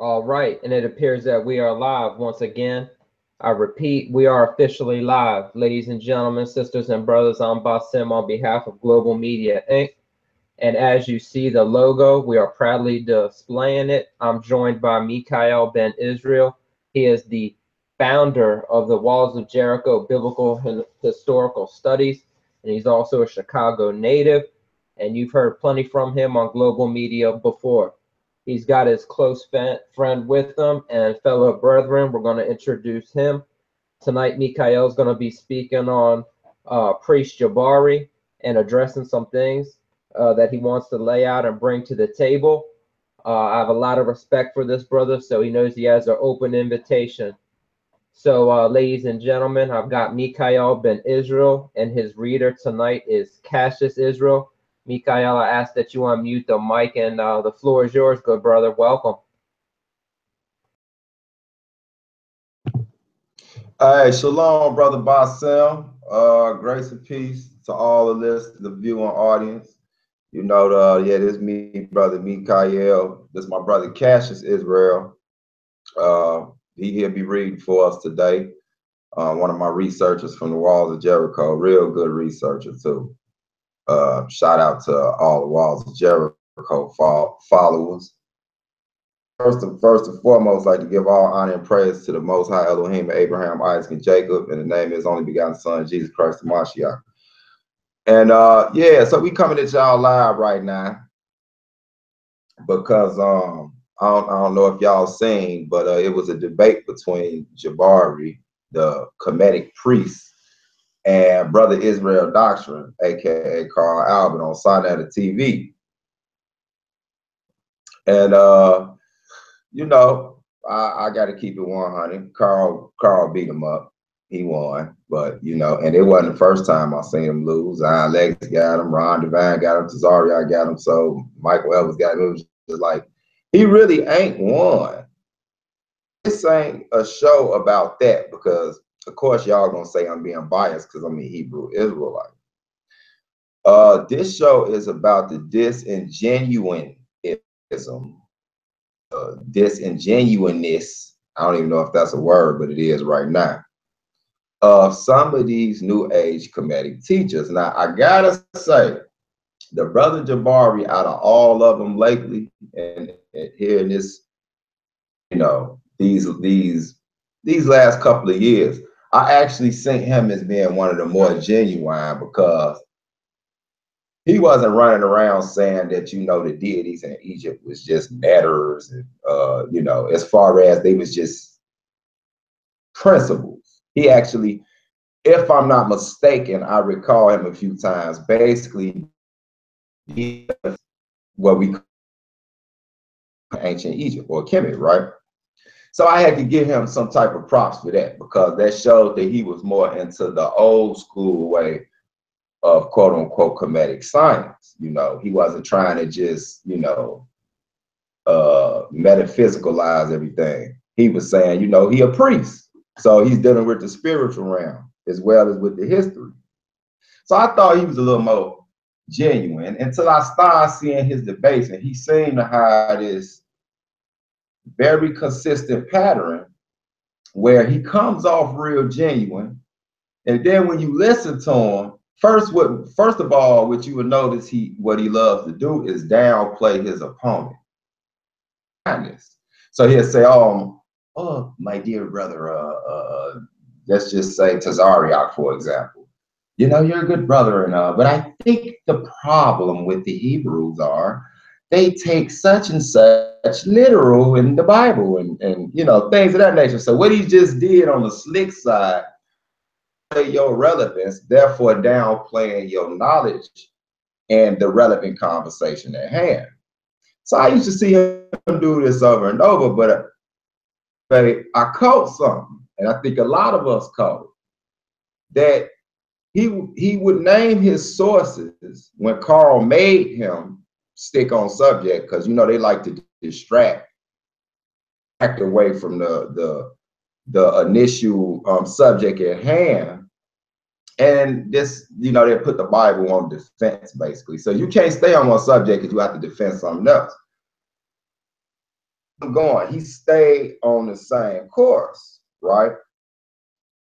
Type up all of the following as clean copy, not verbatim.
All right, and it appears that we are live once again. I repeat, we are officially live. Ladies and gentlemen, sisters and brothers, I'm Basim on behalf of Global Media Inc. And as you see the logo, we are proudly displaying it. I'm joined by Mikha'el Ben Israel. He is the founder of the Walls of Jericho Biblical and Historical Studies, and he's also a Chicago native. And you've heard plenty from him on Global Media before. He's got his close friend with him and fellow brethren. We're going to introduce him. Tonight, Mikha'el is going to be speaking on Priest Jabari and addressing some things that he wants to lay out and bring to the table. I have a lot of respect for this brother, so he knows he has an open invitation. So, ladies and gentlemen, I've got Mikha'el Ben Israel, and his reader tonight is Cassious Israel. Mikha'el, I ask that you unmute the mic, and the floor is yours, good brother. Welcome. Hey, shalom, brother Basim. Grace and peace to all of this, the viewing audience. You know, yeah, this is me, brother Mikha'el. This is my brother Cassious Israel. He'll be reading for us today. One of my researchers from the Walls of Jericho, real good researcher too. Shout out to all the Walls of Jericho followers. First and foremost, I'd like to give all honor and praise to the Most High Elohim, Abraham, Isaac, and Jacob, in the name of His only begotten Son, Jesus Christ, the Mashiach. And yeah, so we coming at y'all live right now because I don't know if y'all seen, but it was a debate between Jabari, the Kemetic priest, and Brother Israel Doctrine, aka Carl Albert, on Sinai TV. And you know, I got to keep it 100. Carl beat him up. He won, but you know, and it wasn't the first time I seen him lose. Lex got him, Ron Divine got him, Tazaria got him, so Michael Evans got him. It was just like, he really ain't won. This ain't a show about that because, of course, y'all gonna say I'm being biased because I'm a Hebrew Israelite. This show is about the disingenuinism, disingenuineness. I don't even know if that's a word, but it is right now. Of some of these New Age Kemetic teachers. Now, I gotta say, the brother Jabari, out of all of them lately, and here in this, you know, these last couple of years, I actually see him as being one of the more genuine because he wasn't running around saying that, you know, the deities in Egypt was just matters, and you know, as far as they was just principles. He actually, if I'm not mistaken, I recall him a few times, basically what we call ancient Egypt or Kemetic, right? So I had to give him some type of props for that because that showed that he was more into the old school way of quote unquote Kemetic science. You know, he wasn't trying to just, you know, metaphysicalize everything. He was saying, you know, he a priest. So he's dealing with the spiritual realm as well as with the history. So I thought he was a little more genuine until I started seeing his debates, and he seemed to have this very consistent pattern where he comes off real genuine. And then when you listen to him, first of all, what you would notice what he loves to do is downplay his opponent. So he'll say, oh, my dear brother, let's just say Tazariak, for example. You know, you're a good brother, but I think the problem with the Hebrews are they take such and such literal in the Bible and you know, things of that nature. So what he just did on the slick side, your relevance, therefore downplaying your knowledge and the relevant conversation at hand. So I used to see him do this over and over, but I caught something, and I think a lot of us caught it, that he would name his sources when Carl made him stick on subject, because you know they like to distract away from the initial subject at hand. And this, you know, they put the Bible on defense basically. So you can't stay on one subject because you have to defend something else. going. He stayed on the same course, right?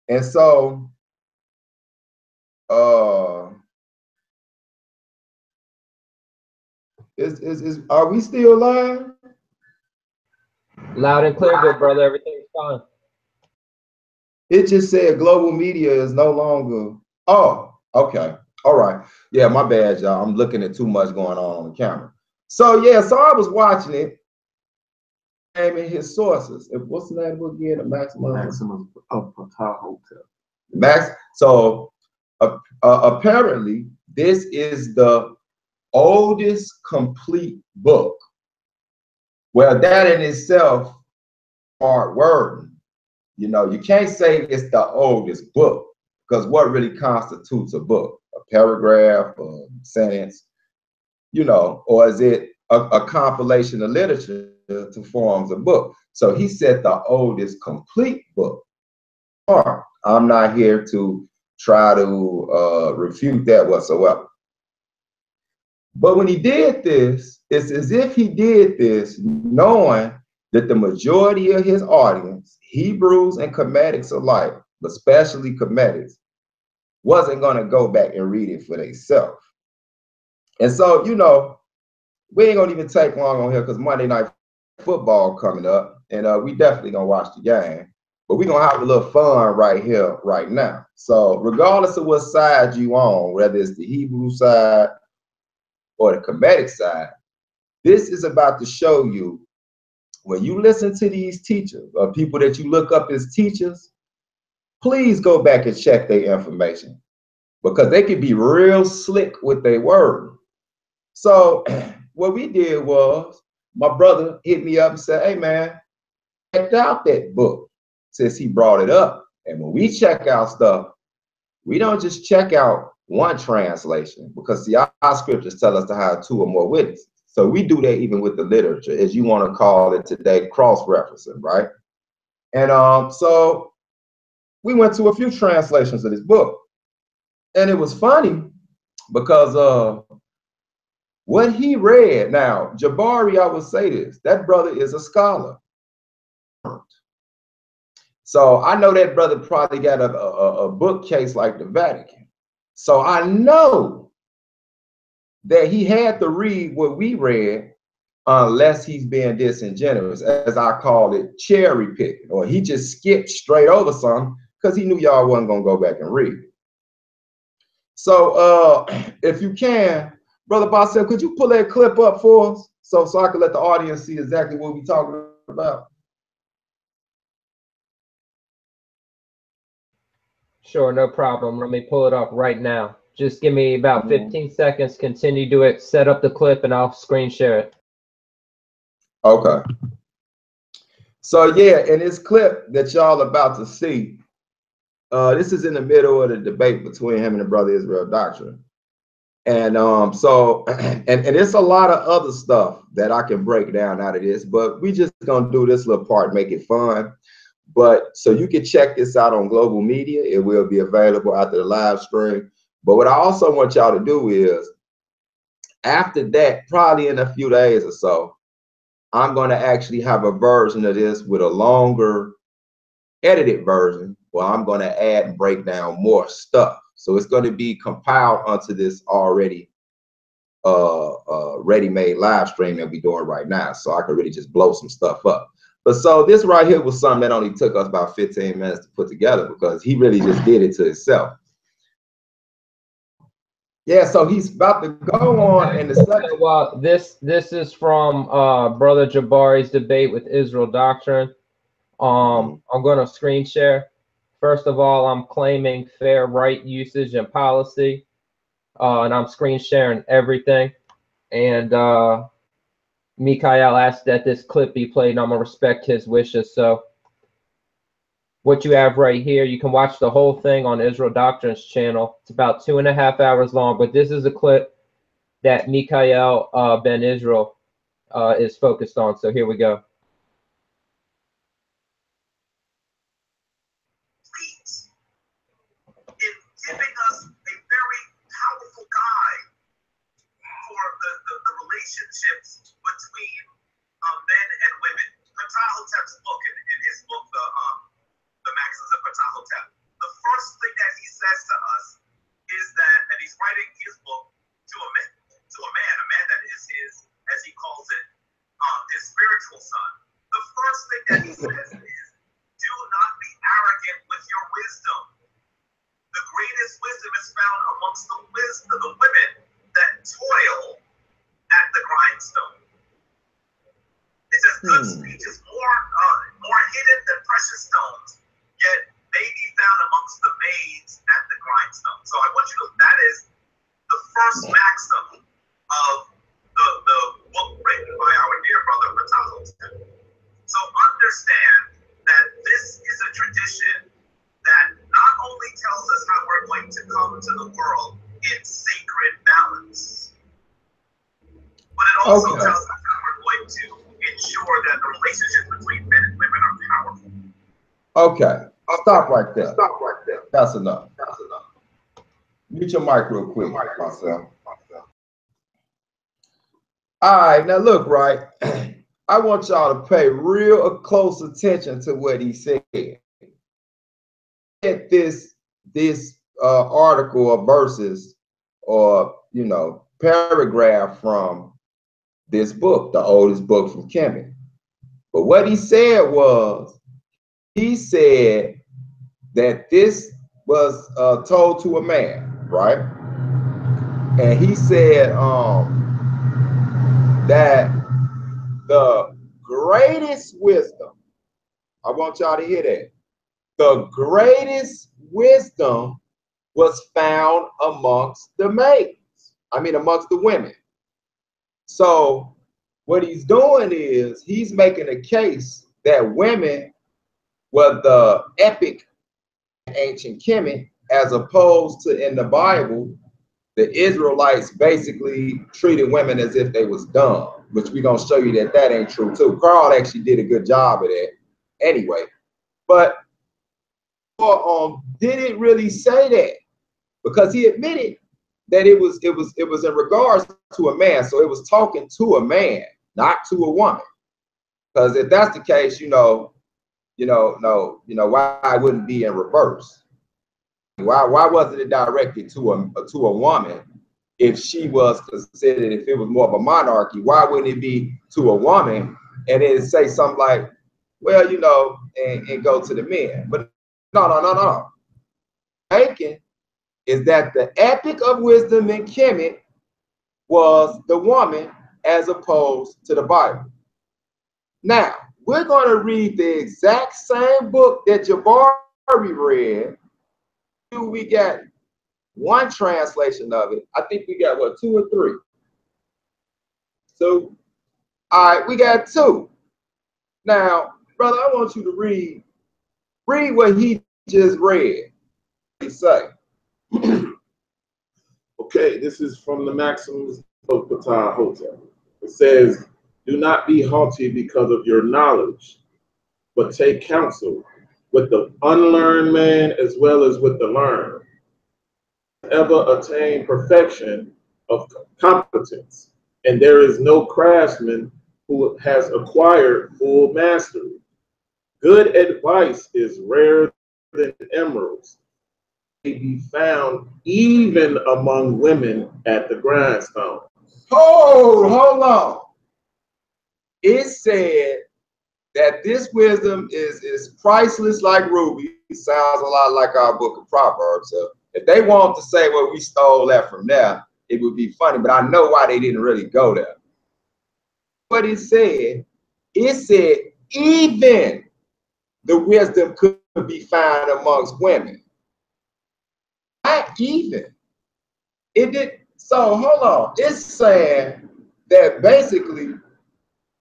And so, are we still live? Loud and clear, good brother. Everything's fine. It just said global media is no longer. Oh, okay. All right. Yeah, my bad, y'all. I'm looking at too much going on the camera. So yeah, so I was watching it, naming his sources. What's the name again? The maximum hotel. Max. So apparently, this is the oldest complete book. Well, that in itself, hard word. You know, you can't say it's the oldest book, because what really constitutes a book? A paragraph, a sentence, you know, or is it a compilation of literature to form a book? So he said the oldest complete book. I'm not here to try to refute that whatsoever. But when he did this, it's as if he did this knowing that the majority of his audience, Hebrews and Kemetics alike, but especially Kemetics, wasn't going to go back and read it for themselves. And so, you know, we ain't going to even take long on here because Monday Night Football coming up, and we definitely going to watch the game. But we're going to have a little fun right here, right now. So regardless of what side you on, whether it's the Hebrew side or the Kemetic side, this is about to show you, when you listen to these teachers or people that you look up as teachers, please go back and check their information, because they can be real slick with their word. So what we did was, my brother hit me up and said, hey man, check out that book, since he brought it up. And when we check out stuff, we don't just check out one translation, because see, our scriptures tell us to have 2 or more witnesses. So we do that even with the literature, as you want to call it today, cross-referencing, right? And so we went to a few translations of this book. And it was funny because what he read, now, Jabari, I would say this, that brother is a scholar. So I know that brother probably got a bookcase like the Vatican. So I know that he had to read what we read, unless he's being disingenuous, as I call it, cherry picking, or he just skipped straight over something because he knew y'all wasn't going to go back and read. So if you can, Brother Bassem, could you pull that clip up for us so I can let the audience see exactly what we're talking about? Sure, no problem. Let me pull it up right now. Just give me about 15 seconds. Continue to it. Set up the clip, and I'll screen share it. Okay. So yeah, in this clip that y'all about to see, this is in the middle of the debate between him and the brother Israel Doctrine. And so and it's a lot of other stuff that I can break down out of this, but we just gonna do this little part, make it fun. But so you can check this out on global media. It will be available after the live stream. But what I also want y'all to do is, after that, probably in a few days or so, I'm going to actually have a version of this with a longer edited version where I'm going to add and break down more stuff. So it's going to be compiled onto this already ready-made live stream that we're doing right now. So I can really just blow some stuff up. But so this right here was something that only took us about 15 minutes to put together, because he really just did it to himself. Yeah, so he's about to go on in the subject. Well, this is from Brother Jabari's debate with Israel Doctrine. I'm going to screen share. First of all, I'm claiming fair right usage and policy, and I'm screen sharing everything. And Mikha'el asked that this clip be played, and I'm going to respect his wishes. So what you have right here, you can watch the whole thing on Israel Doctrine's channel. It's about 2.5 hours long, but this is a clip that Mikha'el Ben Israel is focused on. So here we go. In giving us a very powerful guide for the relationships between men and women. Ptahotep's book, in his book, the Maxims of Ptahotep, the first thing that he says to us is that, and he's writing his book to a man that is his, as he calls it, his spiritual son. The first thing that he says is, do not be arrogant with your wisdom. The greatest wisdom is found amongst the women that toil at the grindstone. It says good speech is more hidden than precious stones, yet may be found amongst the maids at the grindstone. So I want you to know that is the first maxim of the book written by our dear brother Ptahotep. So understand that this is a tradition that not only tells us how we're going to come to the world in sacred balance, but it also tells us how we're going to ensure that the relationships between men and women are powerful. Okay, stop right there. That's enough. Mute your mic real quick, myself. All right, now look, right. I want y'all to pay real close attention to what he said. At this article or verses or paragraph from this book, the oldest book from Kemetic. But what he said was, he said that this was told to a man, right? And he said that the greatest wisdom, I want y'all to hear that, the greatest wisdom was found amongst the maidens. Amongst the women. So what he's doing is he's making a case that women were the epic ancient Kemet, as opposed to in the Bible, the Israelites basically treated women as if they was dumb, which we're going to show you that ain't true too. Carl actually did a good job of that anyway. But didn't really say that, because he admitted that it was in regards to a man. So it was talking to a man, not to a woman. Because if that's the case, why it wouldn't be in reverse? Why wasn't it directed to a woman if she was considered, if it was more of a monarchy? Why wouldn't it be to a woman and then say something like, well, and go to the men? But no. Thinking is that the epic of wisdom in Kemet was the woman as opposed to the Bible. Now, we're going to read the exact same book that Jabari read. We got one translation of it. I think we got, what, 2 or 3? So, all right, we got 2. Now, brother, I want you to read what he just read. What he say? Okay, this is from the Maxims of Ptahotep. It says, do not be haughty because of your knowledge, but take counsel with the unlearned man as well as with the learned. Ever attain perfection of competence, and there is no craftsman who has acquired full mastery. Good advice is rarer than emeralds. May be found even among women at the grindstone. Hold on. It said that this wisdom is priceless like ruby. It sounds a lot like our book of Proverbs. So if they want to say, well, we stole that from there, it would be funny, but I know why they didn't really go there. What it said even the wisdom could be found amongst women. Not even. It did. So hold on. It's saying that basically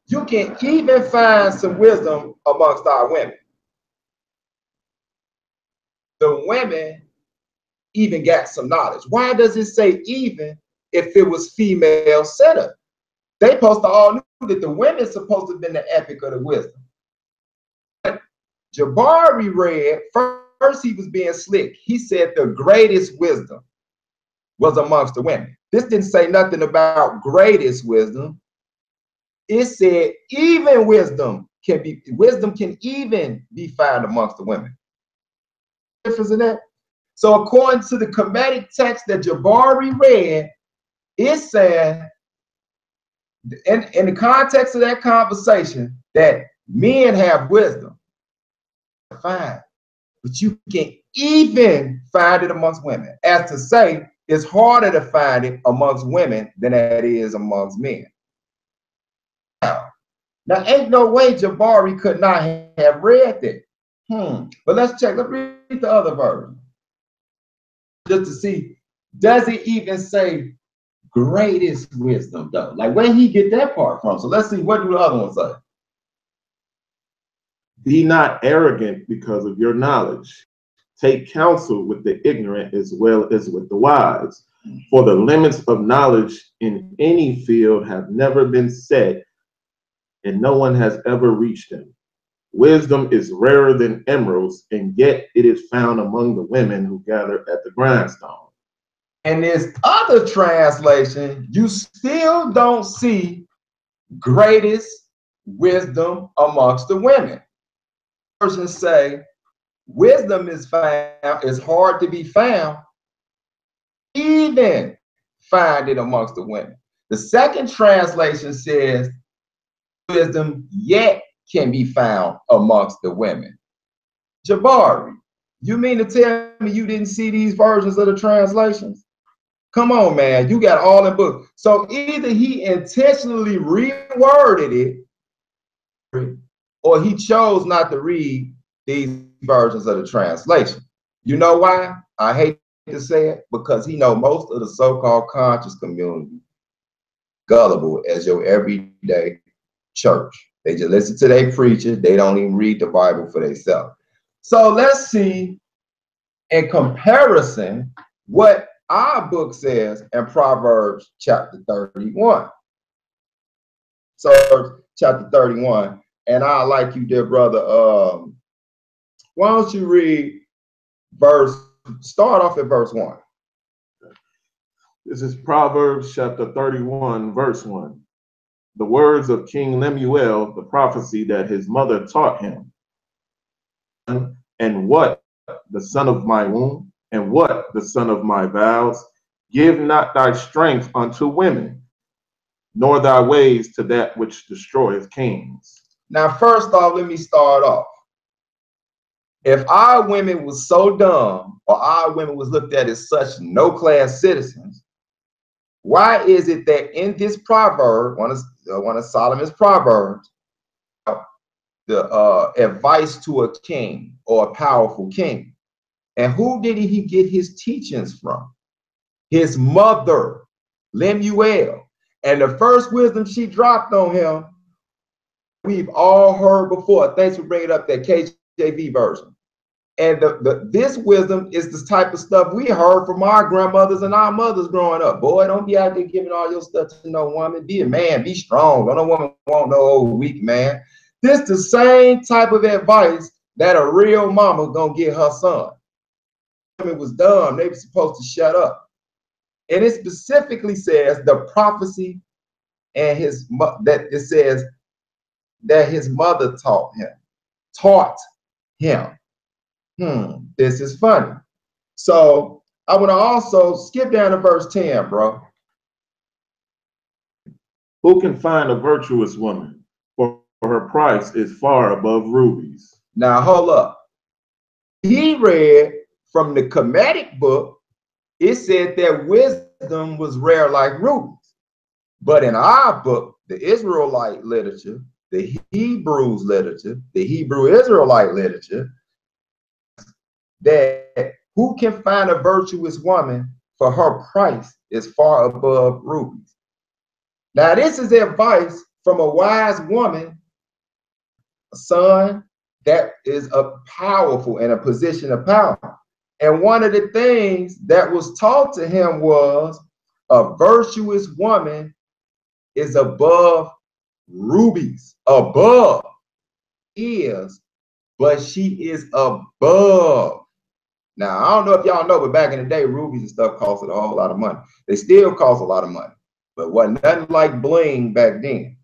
you can even find some wisdom amongst our women. The women even got some knowledge. Why does it say even if it was female setup? They supposed to all knew that the women supposed to have been the epic of the wisdom. But Jabari read, first he was being slick. He said the greatest wisdom was amongst the women. This didn't say nothing about greatest wisdom. It said even wisdom wisdom can even be found amongst the women. Difference in that. So according to the Kemetic text that Jabari read, it's saying, in the context of that conversation, that men have wisdom. Fine. But you can even find it amongst women. As to say, it's harder to find it amongst women than it is amongst men. Now, ain't no way Jabari could not have read that. But let's check. Let's read the other version. Just to see, does it even say greatest wisdom, though? Like, where he get that part from? So let's see, what do the other one say? Be not arrogant because of your knowledge. Take counsel with the ignorant as well as with the wise. For the limits of knowledge in any field have never been set, and no one has ever reached them. Wisdom is rarer than emeralds, and yet it is found among the women who gather at the grindstone. And this other translation, you still don't see greatest wisdom amongst the women. Persons say wisdom is found, is hard to be found, even find it amongst the women. The second translation says wisdom yet can be found amongst the women. Jabari, you mean to tell me you didn't see these versions of the translations? Come on, man, you got all the books. So either he intentionally reworded it, or he chose not to read these versions of the translation. You know why? I hate to say it, because he know most of the so-called conscious community gullible as your everyday church. They just listen to their preachers. They don't even read the Bible for themselves. So let's see, in comparison, what our book says in Proverbs chapter 31. So chapter 31, and I like you, dear brother. Why don't you read start off at verse 1. This is Proverbs chapter 31, verse 1. The words of King Lemuel, the prophecy that his mother taught him. And what the son of my womb, and what the son of my vows, give not thy strength unto women, nor thy ways to that which destroyeth kings. Now, first off, let me start off. If our women was so dumb, or our women was looked at as such no-class citizens, why is it that in this proverb, one of Solomon's proverbs, the advice to a king or a powerful king, and who did he get his teachings from? His mother, Lemuel. And the first wisdom she dropped on him, we've all heard before. Thanks for bringing up that KJV version. And this wisdom is the type of stuff we heard from our grandmothers and our mothers growing up. Boy, don't be out there giving all your stuff to no woman. Be a man, be strong. Don't no woman want no old weak man. This the same type of advice that a real mama gonna give her son. It was dumb. They were supposed to shut up. And it specifically says the prophecy and that it says that his mother taught him. This is funny. So I want to also skip down to verse 10, bro. Who can find a virtuous woman? For her price is far above rubies. Now hold up. He read from the Kemetic book, it said that wisdom was rare like rubies. But in our book, the Israelite literature, the HEBREWZ literature, the Hebrew Israelite literature, that who can find a virtuous woman, for her price is far above rubies. Now, this is advice from a wise woman, a son that is a powerful in a position of power. And one of the things that was taught to him was a virtuous woman is above rubies. Above is, but she is above. Now, I don't know if y'all know, but back in the day, rubies and stuff costed a whole lot of money. They still cost a lot of money, but wasn't nothing like bling back then.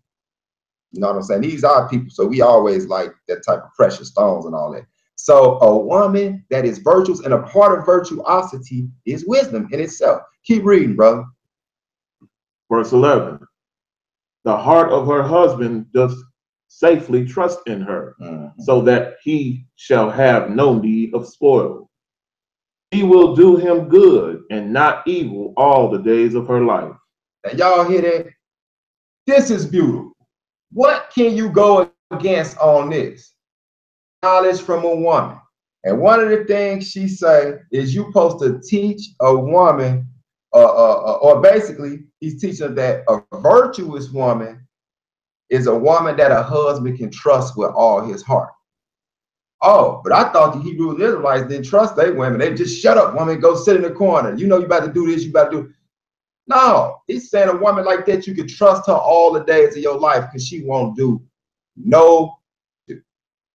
You know what I'm saying? These are people, so we always like that type of precious stones and all that. So a woman that is virtuous, and a part of virtuosity is wisdom in itself. Keep reading, brother. Verse 11. The heart of her husband doth safely trust in her, so that he shall have no need of spoil. He will do him good and not evil all the days of her life. And y'all hear that? This is beautiful. What can you go against on this? Knowledge from a woman. And one of the things she say is you supposed to teach a woman, or basically he's teaching that a virtuous woman is a woman that a husband can trust with all his heart. Oh, but I thought the Hebrew Israelites didn't trust their women. They just shut up, woman, go sit in the corner. You know you about to do this, you about to do. No, he's saying a woman like that, you can trust her all the days of your life because she won't do no.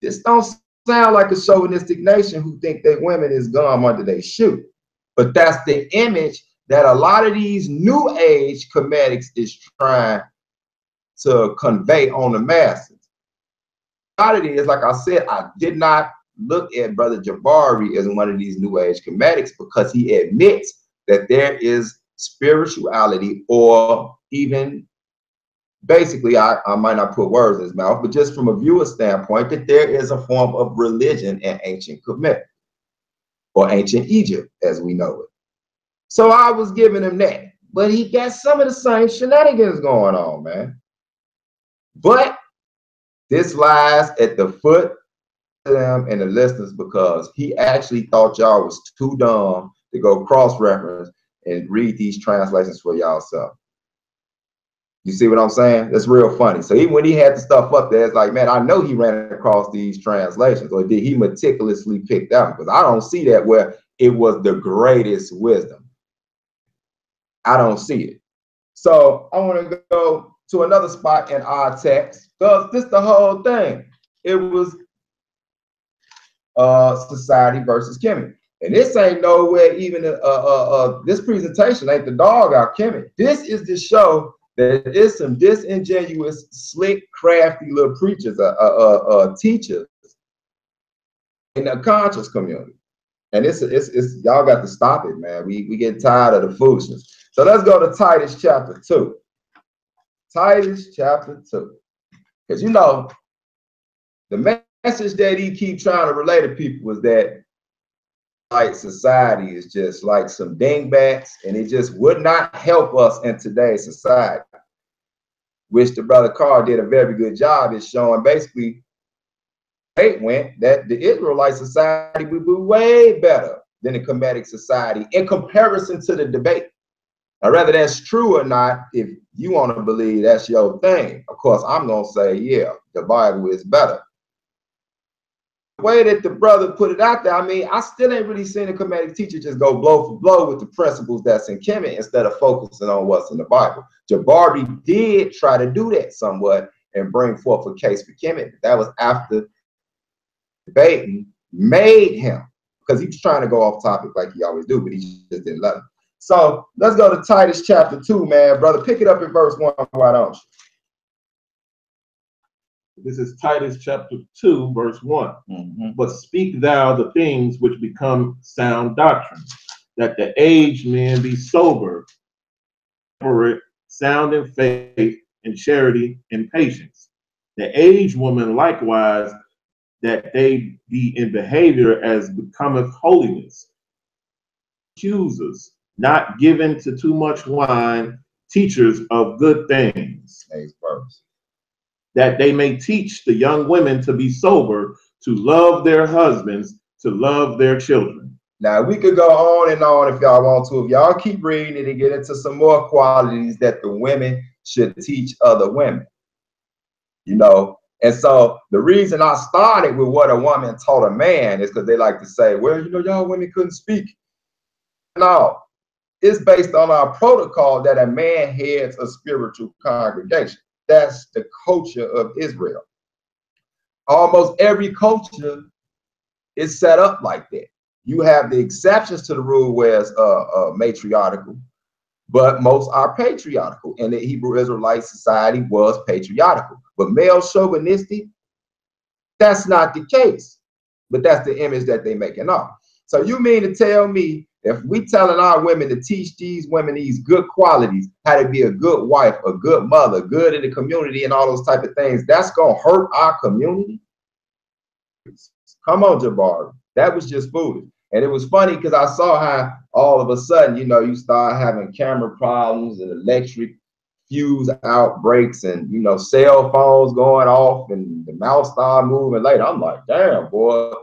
This don't sound like a chauvinistic nation who think that women is gum under their shoe. But that's the image that a lot of these new age Kemetics is trying to convey on the masses. A lot of it is, like I said, I did not look at Brother Jabari as one of these new age Kemetics because he admits that there is spirituality, or even basically, I might not put words in his mouth, but just from a viewer standpoint, that there is a form of religion in ancient Kemetic, or ancient Egypt as we know it. So I was giving him that, but he got some of the same shenanigans going on, man. But this lies at the foot of them and the listeners, because he actually thought y'all was too dumb to go cross-reference and read these translations for y'allself. You see what I'm saying? That's real funny. So even when he had the stuff up there, it's like, man, I know he ran across these translations, or did he meticulously pick them? Because I don't see that where it was the greatest wisdom. I don't see it. So I want to go to another spot in our text, because this the whole thing. It was society versus Kemetic. And this ain't nowhere even this presentation ain't the dog out Kemetic. This is the show that is some disingenuous, slick, crafty little preachers, teachers in the conscious community. And it's y'all got to stop it, man. We get tired of the foolishness. So let's go to Titus chapter 2. Titus chapter 2. Because you know, the message that he keep trying to relay to people is that like society is just like some dingbats, and it just would not help us in today's society, which the brother Carr did a very good job in showing. Basically, it went that the Israelite society would be way better than the Kemetic society in comparison to the debate. Now, whether that's true or not, if you want to believe that's your thing, of course, I'm going to say, yeah, the Bible is better. The way that the brother put it out there, I mean, I still ain't really seen a Kemetic teacher just go blow for blow with the principles that's in Kemet instead of focusing on what's in the Bible. Jabari did try to do that somewhat and bring forth a case for Kemet. That was after debating made him, because he was trying to go off topic like he always do, but he just didn't let him. So let's go to Titus chapter 2, man. Brother, pick it up in verse 1, why don't you? This is Titus chapter 2, verse 1. But speak thou the things which become sound doctrine, that the aged men be sober, sound in faith, in charity, and patience. The aged woman likewise, that they be in behavior as becometh holiness, accusers, not given to too much wine, teachers of good things. Next verse. That they may teach the young women to be sober, to love their husbands, to love their children. Now, we could go on and on if y'all want to. If y'all keep reading it and get into some more qualities that the women should teach other women. You know, and so the reason I started with what a woman taught a man is because they like to say, well, you know, y'all women couldn't speak. No, it's based on our protocol that a man heads a spiritual congregation. That's the culture of Israel. Almost every culture is set up like that. You have the exceptions to the rule where it's matriarchal, but most are patriarchal, and the Hebrew Israelite society was patriarchal. but male chauvinistic, that's not the case. But that's the image that they making up. So you mean to tell me if we telling our women to teach these women these good qualities, how to be a good wife, a good mother, good in the community and all those type of things, that's going to hurt our community? Come on, Jabari. That was just foolish. And it was funny because I saw how all of a sudden, you know, you start having camera problems and electric fuse outbreaks and, you know, cell phones going off and the mouse started moving later. I'm like, damn, boy,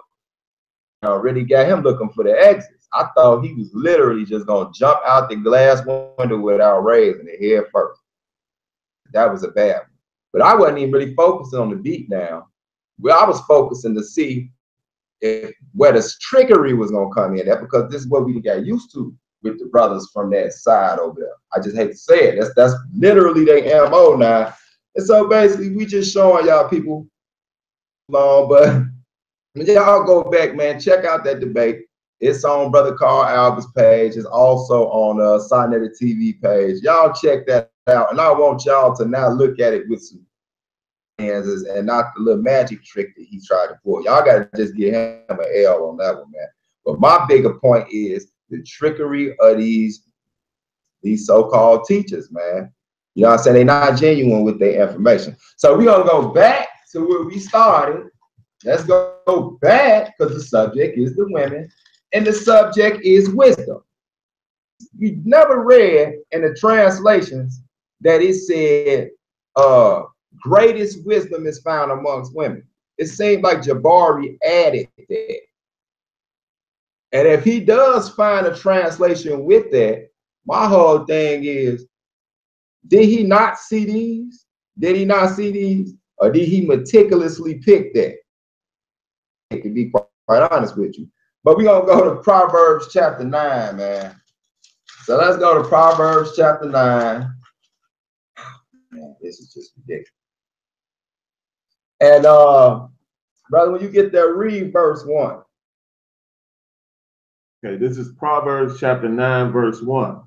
I really got him looking for the exits. I thought he was literally just going to jump out the glass window without raising the head first. That was a bad one. But I wasn't even really focusing on the beat now. Well, I was focusing to see if where the trickery was going to come in at, because this is what we got used to with the brothers from that side over there. I just hate to say it. That's literally their MO now. And so basically, we just showing y'all people long, but y'all go back, man, check out that debate. It's on Brother Carl Albert's page. It's also on Sonetta TV page. Y'all check that out. And I want y'all to now look at it with some hands and not the little magic trick that he tried to pull. Y'all got to just get him an L on that one, man. But my bigger point is the trickery of these so-called teachers, man. You know what I'm saying? They're not genuine with their information. So we're going to go back to where we started. Let's go back, because the subject is the women and the subject is wisdom. You never read in the translations that it said greatest wisdom is found amongst women. It seemed like Jabari added that. And if he does find a translation with that, my whole thing is, did he not see these? Did he not see these? Or did he meticulously pick that? To be quite honest with you. But we're going to go to Proverbs chapter 9, man. So let's go to Proverbs chapter 9. Man, this is just ridiculous. And brother, when you get there, read verse 1. Okay, this is Proverbs chapter 9, verse 1.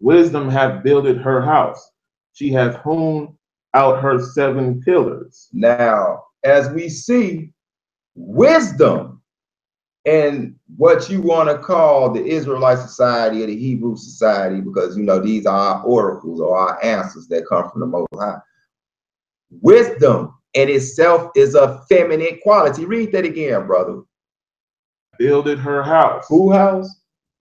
Wisdom hath builded her house. She hath hewn out her 7 pillars. Now, as we see, wisdom and what you want to call the Israelite society or the Hebrew society, because, you know, these are our oracles or our answers that come from the Most High. Wisdom in itself is a feminine quality. Read that again, brother. Builded her house. Who house?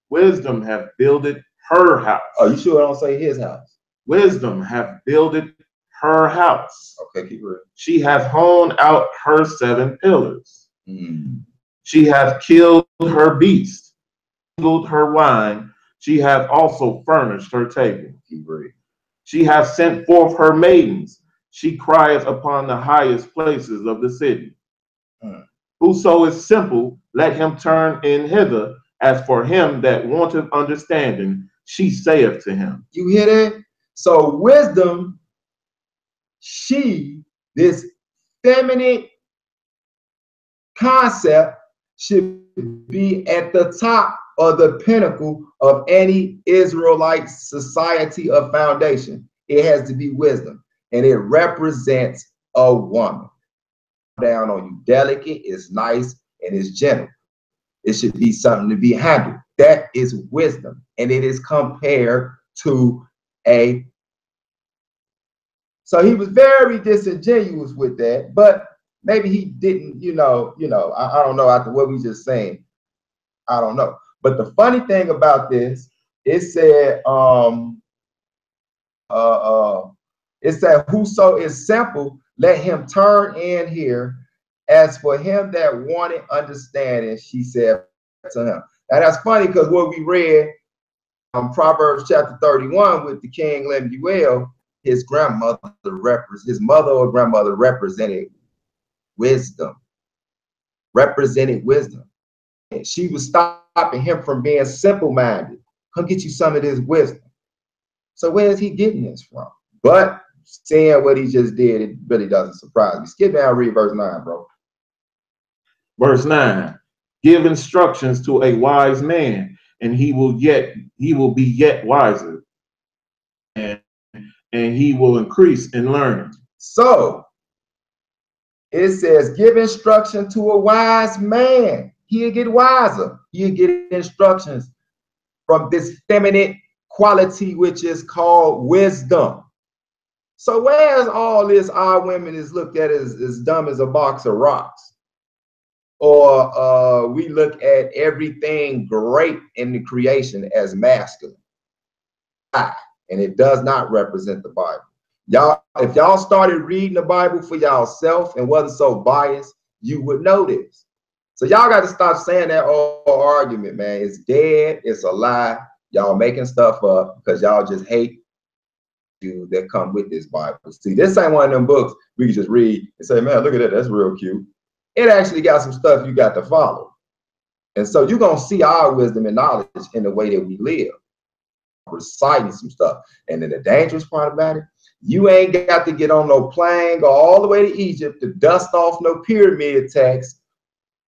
Wisdom hath builded her house. Oh, you sure I don't say his house? Wisdom hath builded her house. Okay, keep reading. She hath hewn out her 7 pillars. Mm. She hath killed her beast, mingled her wine. She hath also furnished her table. Keep reading. She hath sent forth her maidens. She crieth upon the highest places of the city. Mm. Whoso is simple, let him turn in hither. As for him that wanteth understanding, she saith to him. You hear that? So wisdom, this feminine concept should be at the top of the pinnacle of any Israelite society of foundation. It has to be wisdom, and it represents a woman. Down on you, delicate, it's nice, and it's gentle. It should be something to be handled. That is wisdom, and it is compared to a. So he was very disingenuous with that, but maybe he didn't, I don't know, after what we just saying, I don't know. But the funny thing about this, it said, whoso is simple, let him turn in here. As for him that wanted understanding, she said to him. Now that's funny, because what we read Proverbs chapter 31 with the king Lemuel, his mother or grandmother represented wisdom. And she was stopping him from being simple-minded. Come get you some of this wisdom. So where is he getting this from? But seeing what he just did, it really doesn't surprise me. Skip down, read verse 9, bro. Verse 9. Give instructions to a wise man, and he will be yet wiser, and he will increase in learning. So It says, give instruction to a wise man. He'll get wiser. He'll get instructions from this feminine quality, which is called wisdom. So whereas all this, our women is looked at as dumb as a box of rocks, or we look at everything great in the creation as masculine, and it does not represent the Bible. Y'all, if y'all started reading the Bible for y'allself and wasn't so biased, you would know this. So y'all got to stop saying that whole argument, man. It's dead. It's a lie. Y'all making stuff up because y'all just hate you that come with this Bible. See, this ain't one of them books we can just read and say, man, look at that. That's real cute. It actually got some stuff you got to follow. And so you're going to see our wisdom and knowledge in the way that we live, reciting some stuff. And then the dangerous part about it, you ain't got to get on no plane, go all the way to Egypt to dust off no pyramid text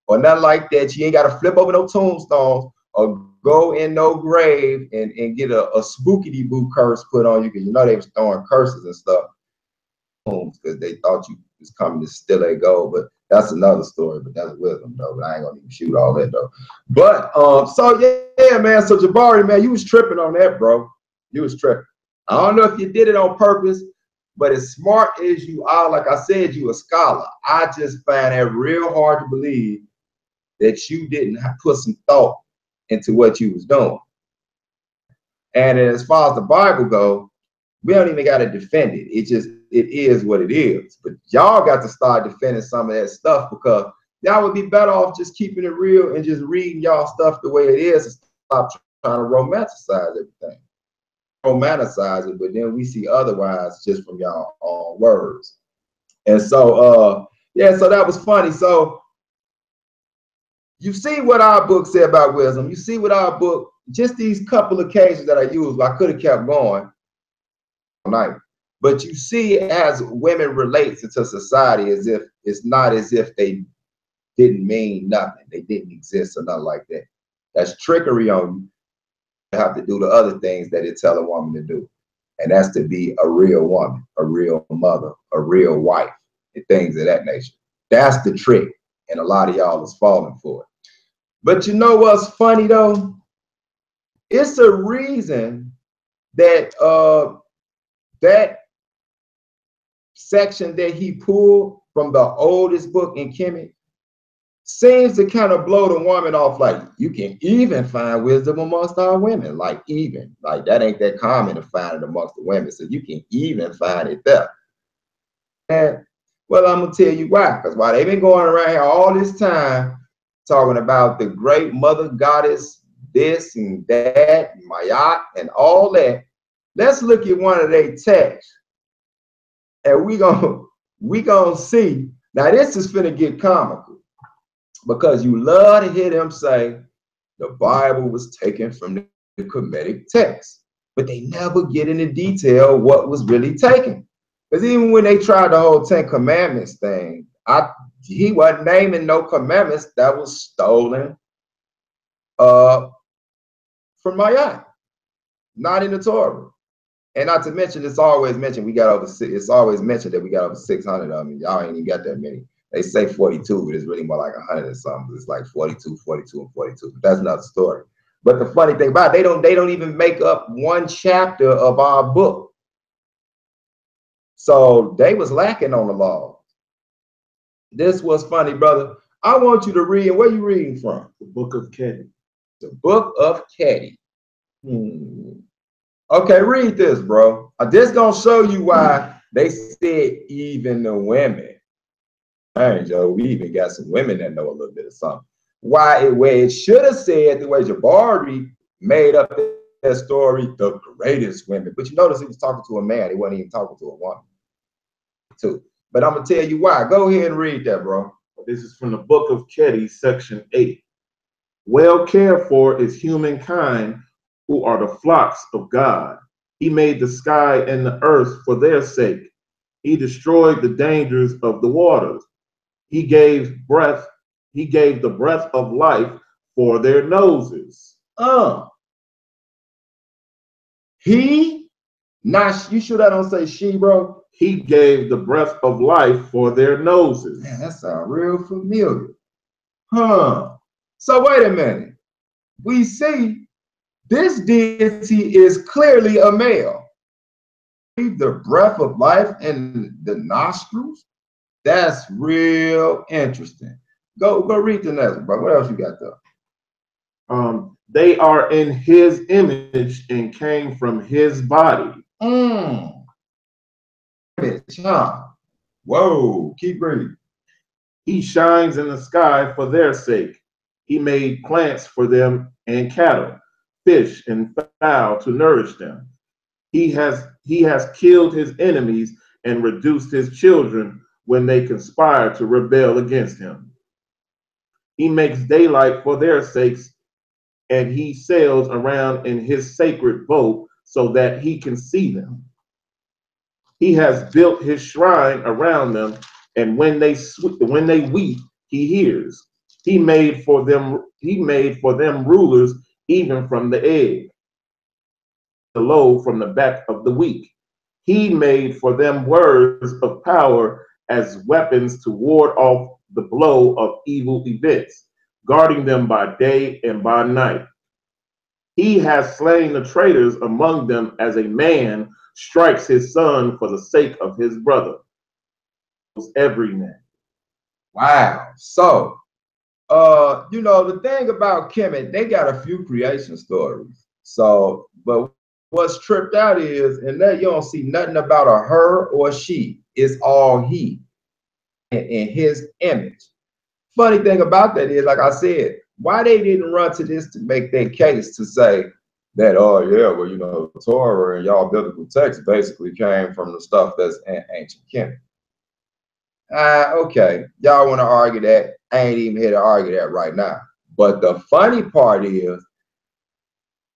or nothing like that. You ain't got to flip over no tombstones or go in no grave and get a spookity-boo curse put on you, because you know they was throwing curses and stuff because they thought you was coming to steal their gold. But that's another story, but that's wisdom though. But I ain't gonna even shoot all that though. But so yeah, man. So Jabari, man, you was tripping on that, bro. You was tripping. I don't know if you did it on purpose, but as smart as you are, like I said, you a scholar. I just find it real hard to believe that you didn't put some thought into what you was doing. And as far as the Bible goes, we don't even got to defend it. It is what it is. But y'all got to start defending some of that stuff, because y'all would be better off just keeping it real and just reading y'all stuff the way it is and stop trying to romanticize everything. Romanticize it, but then we see otherwise just from y'all own words. And so yeah, so that was funny. So you see what our book said about wisdom. You see what our book, just these couple of cases that I used, I could have kept going all night. But you see, as women relate to society, as if it's not as if they didn't mean nothing, they didn't exist or nothing like that. That's trickery on you. Have to do the other things that it tell a woman to do, and that's to be a real woman, a real mother, a real wife, and things of that nature. That's the trick, and a lot of y'all is falling for it. But you know what's funny though? It's a reason that that section that he pulled from the oldest book in Kemetic seems to kind of blow the woman off. Like, you can even find wisdom amongst our women. Like, even, like, that ain't that common to find it amongst the women. So you can even find it there. And well, I'm gonna tell you why. Because while they've been going around here all this time talking about the great mother goddess, this and that, Mayat and all that, let's look at one of their texts, and we gonna see. Now this is finna get comical, because you love to hear them say the Bible was taken from the Kemetic text, but they never get into detail what was really taken. Because even when they tried the whole 10 Commandments thing, he wasn't naming no commandments that was stolen from Mayat, not in the Torah. And not to mention, it's always mentioned we got over. It's always mentioned that we got over 600 of them. Y'all ain't even got that many. They say 42, but it's really more like 100 or something. It's like 42, 42, and 42. But that's another story. But the funny thing about it, they don't even make up one chapter of our book. So they was lacking on the law. This was funny, brother. I want you to read. Where you reading from? The book of Kemetic. The book of Kemetic. Okay, read this, bro. I'm just gonna show you why they said even the women. All right, Joe, we even got some women that know a little bit of something. Where it should have said, the way Jabari made up that story, the greatest women. But you notice he was talking to a man. He wasn't even talking to a woman, too. But I'm going to tell you why. Go ahead and read that, bro. This is from the book of Kemetic, section 8. Well cared for is humankind, who are the flocks of God. He made the sky and the earth for their sake. He destroyed the dangers of the waters. He gave the breath of life for their noses. He, not, you sure that don't say she, bro? He gave the breath of life for their noses. Man, that sounds real familiar. Huh. So wait a minute. We see this deity is clearly a male. The breath of life in the nostrils. That's real interesting. Go read the next one, bro. What else you got there? They are in his image and came from his body. Huh? Whoa, keep reading. He shines in the sky for their sake. He made plants for them and cattle, fish and fowl to nourish them. He has killed his enemies and reduced his children when they conspire to rebel against him. He makes daylight for their sakes, and he sails around in his sacred boat so that he can see them. He has built his shrine around them, and when they weep, he hears. He made for them rulers even from the egg, the low from the back of the weak. He made for them words of power as weapons to ward off the blow of evil events, guarding them by day and by night. He has slain the traitors among them as a man strikes his son for the sake of his brother. Every man. Wow. So, you know, the thing about Kemet, they got a few creation stories. So, but what's tripped out is, and that you don't see nothing about a her or a she. It's all he in his image. Funny thing about that is, like I said, why they didn't run to this to make their case to say that, oh yeah, well, you know, Torah and y'all biblical text basically came from the stuff that's in ancient Kemet. Okay, y'all want to argue that? I ain't even here to argue that right now. But the funny part is,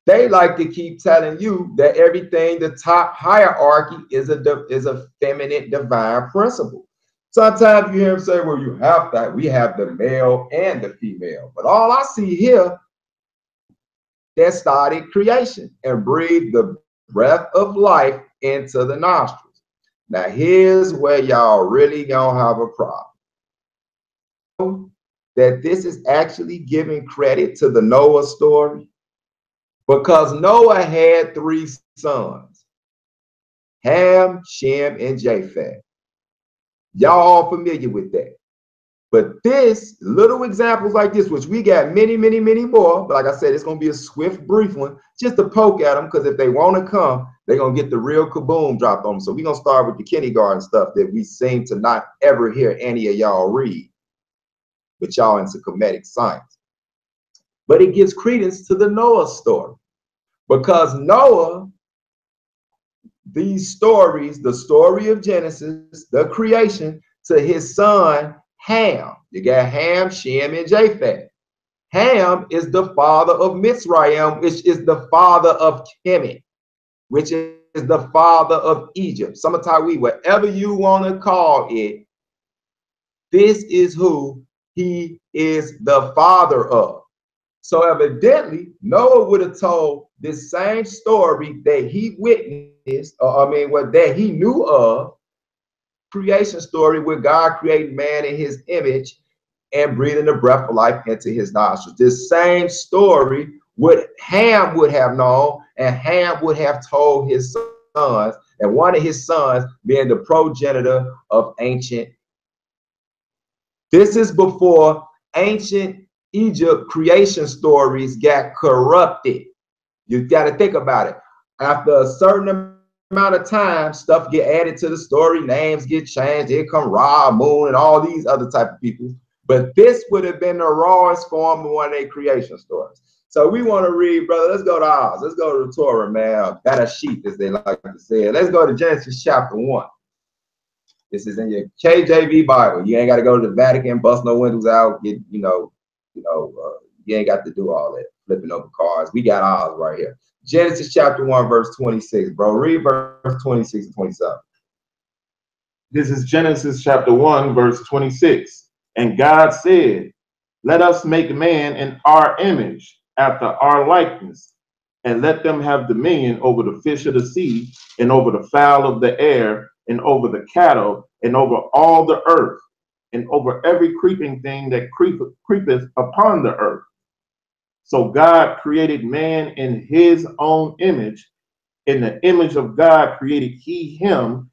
they like to keep telling you that everything, the top hierarchy is a feminine divine principle. Sometimes you hear them say, well, you have that. We have the male and the female. But all I see here, that started creation and breathed the breath of life into the nostrils. Now, here's where y'all really gonna have a problem. That this is actually giving credit to the Noah story, because Noah had 3 sons, Ham, Shem, and Japheth. Y'all all familiar with that. But this, little examples like this, which we got many, many, many more, but like I said, it's going to be a swift, brief one, just to poke at them, because if they want to come, they're going to get the real kaboom dropped on them. So we're going to start with the kindergarten stuff that we seem to not ever hear any of y'all read, but y'all into Kemetic science. But it gives credence to the Noah story, because Noah, these stories, the story of Genesis, the creation, to his son Ham. You got Ham, Shem, and Japheth. Ham is the father of Mitzrayim, which is the father of Kemet, which is the father of Egypt. Samatawi, whatever you want to call it, this is who he is the father of. So evidently, Noah would have told this same story that he witnessed, that he knew of, creation story where God created man in his image and breathing the breath of life into his nostrils. This same story Ham would have known, and Ham would have told his sons, and one of his sons being the progenitor of ancient. This is before ancient Egypt creation stories got corrupted. You got to think about it. After a certain amount of time, stuff get added to the story, names get changed. Here come Ra, Moon, and all these other type of people. But this would have been the rawest form of one of their creation stories. So we want to read, brother. Let's go to ours. Let's go to the Torah, man. Bereshit, as they like to say. Let's go to Genesis chapter 1. This is in your KJV Bible. You ain't got to go to the Vatican, bust no windows out. Get, you ain't got to do all that flipping over cards. We got ours right here. Genesis chapter 1, verse 26, bro. Read verse 26 and 27. This is Genesis chapter 1, verse 26. And God said, let us make man in our image, after our likeness, and let them have dominion over the fish of the sea, and over the fowl of the air, and over the cattle, and over all the earth, and over every creeping thing that creepeth upon the earth. So God created man in his own image. In the image of God created he him,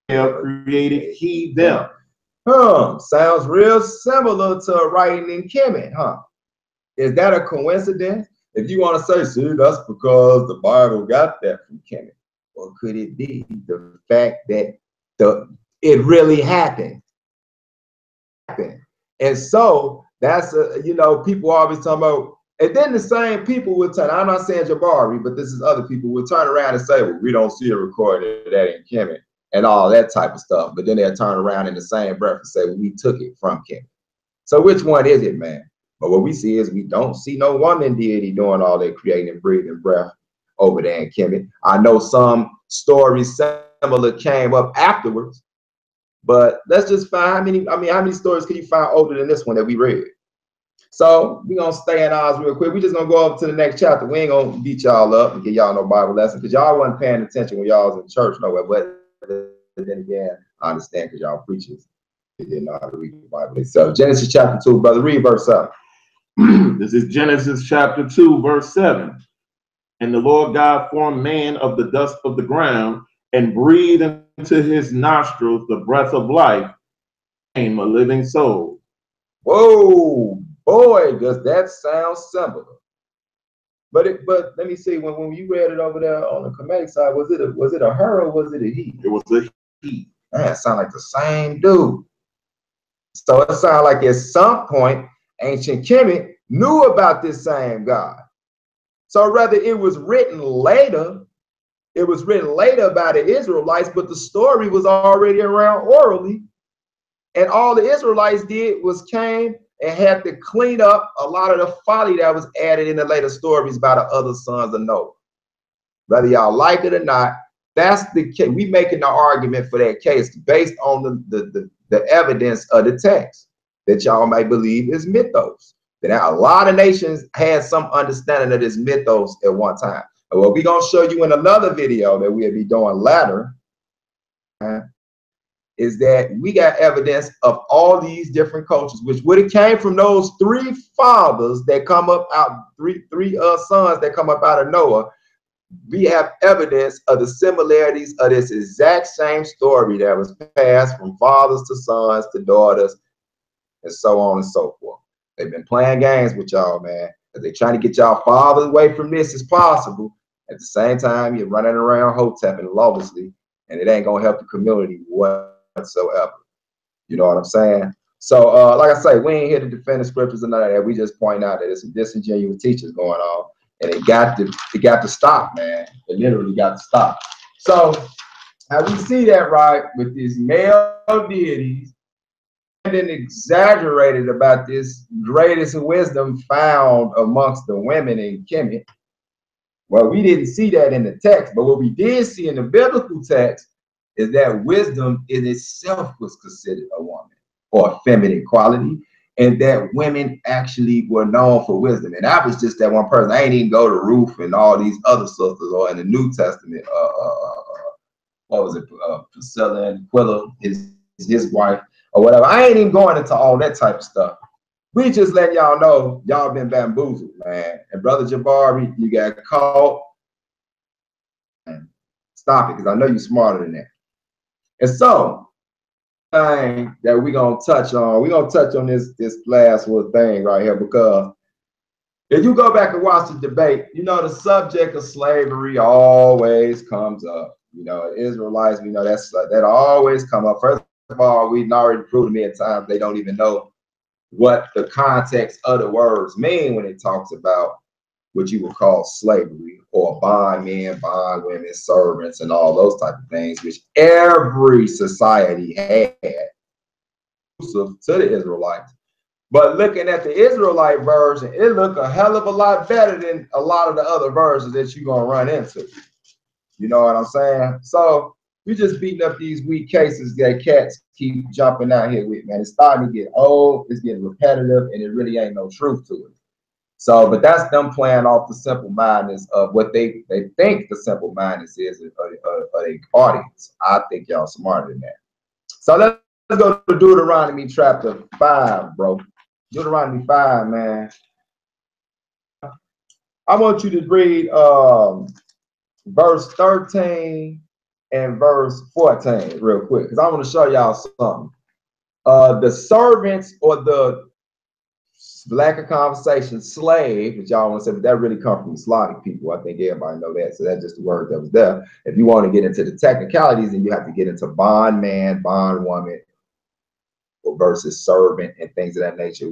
created he them. Sounds real similar to writing in Kemet, huh? Is that a coincidence? If you want to say, see, that's because the Bible got that from Kemet. Or could it be the fact that it really happened? And so that's people always talking about, and then the same people will turn. I'm not saying Jabari, but this is other people will turn around and say, well, we don't see a recording of that in Kemet and all that type of stuff. But then they'll turn around in the same breath and say, well, we took it from Kemet. So which one is it, man? But what we see is we don't see no woman deity doing all that creating and breathing breath over there in Kemet. I know some stories similar came up afterwards, but let's just find how many stories can you find older than this one that we read? So we're gonna stay in ours real quick. We're just gonna go over to the next chapter. We ain't gonna beat y'all up and give y'all no Bible lesson because y'all wasn't paying attention when y'all was in church nowhere. But then again, I understand because y'all preachers, they didn't know how to read the Bible. So Genesis chapter 2, brother, read verse 7. This is Genesis chapter 2, verse 7. And the Lord God formed man of the dust of the ground and breathed into his nostrils the breath of life, became a living soul. Whoa, boy, does that sound similar. But let me see, when you read it over there on the Kemetic side, was it a her or was it a he? It was a he. Man, it sound like the same dude. So it sounds like at some point, ancient Kemet knew about this same God. So rather it was written later by the Israelites, but the story was already around orally. And all the Israelites did was came and had to clean up a lot of the folly that was added in the later stories by the other sons of Noah. Whether y'all like it or not, that's the case. We making the argument for that case based on the evidence of the text that y'all might believe is mythos. That a lot of nations had some understanding of this mythos at one time. And what we're gonna show you in another video that we'll be doing later is that we got evidence of all these different cultures, which would have came from those three fathers that come up out, three sons that come up out of Noah. We have evidence of the similarities of this exact same story that was passed from fathers to sons to daughters and so on and so forth. They've been playing games with y'all, man. They're trying to get y'all farther away from this as possible. At the same time, you're running around hotepping lawlessly, and it ain't gonna help the community whatsoever. You know what I'm saying? So, like I say, we ain't here to defend the scriptures or none of that. We just point out that there's some disingenuous teachers going on, and it got to stop, man. It literally got to stop. So, how we see that, right, with these male deities, and then exaggerated about this greatest wisdom found amongst the women in Kemet. Well, we didn't see that in the text, but what we did see in the biblical text is that wisdom in itself was considered a woman or a feminine quality, and that women actually were known for wisdom. And that was just that one person. I ain't even go to Ruth and all these other sisters, or in the New Testament, what was it, Priscilla and Aquila, his wife, or whatever. I ain't even going into all that type of stuff. We just letting y'all know y'all been bamboozled, man. And brother Jabari, you got caught. Stop it, because I know you're smarter than that. And so, thing that we're gonna touch on this last little thing right here, because if you go back and watch the debate, you know the subject of slavery always comes up. You know, Israelites, we know that always come up. First of all, we've already proved many times they don't even know what the context of the words mean when it talks about what you would call slavery, or bond men, bond women, servants, and all those type of things, which every society had to the Israelites. But looking at the Israelite version, it looked a hell of a lot better than a lot of the other versions that you're gonna run into. You know what I'm saying? So we just beating up these weak cases that cats keep jumping out here with, man. It's starting to get old, it's getting repetitive, and it really ain't no truth to it. So, but that's them playing off the simple mindedness of what they think the simple mindedness is of the audience. I think y'all smarter than that. So let's go to Deuteronomy chapter 5, bro. Deuteronomy 5, man. I want you to read verse 13 and verse 14 real quick, because I want to show y'all something. The servants, or the lack of conversation, slave, which y'all want to say, but that really comes from Slavic people. I think everybody know that. So that's just the word that was there. If you want to get into the technicalities, then you have to get into bondman, bondwoman, versus servant and things of that nature,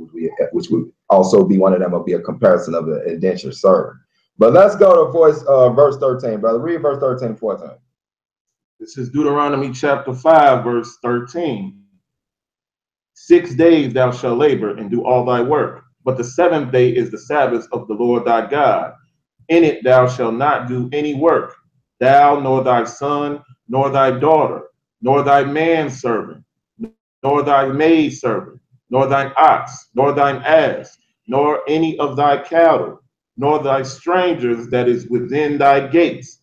which would also be one of them, will be a comparison of the indentured servant. But let's go to verse 13, brother. Read verse 13 and 14. This is Deuteronomy chapter 5, verse 13. 6 days thou shalt labor and do all thy work, but the seventh day is the Sabbath of the Lord thy God. In it thou shalt not do any work, thou, nor thy son, nor thy daughter, nor thy manservant, nor thy maidservant, nor thine ox, nor thine ass, nor any of thy cattle, nor thy strangers that is within thy gates,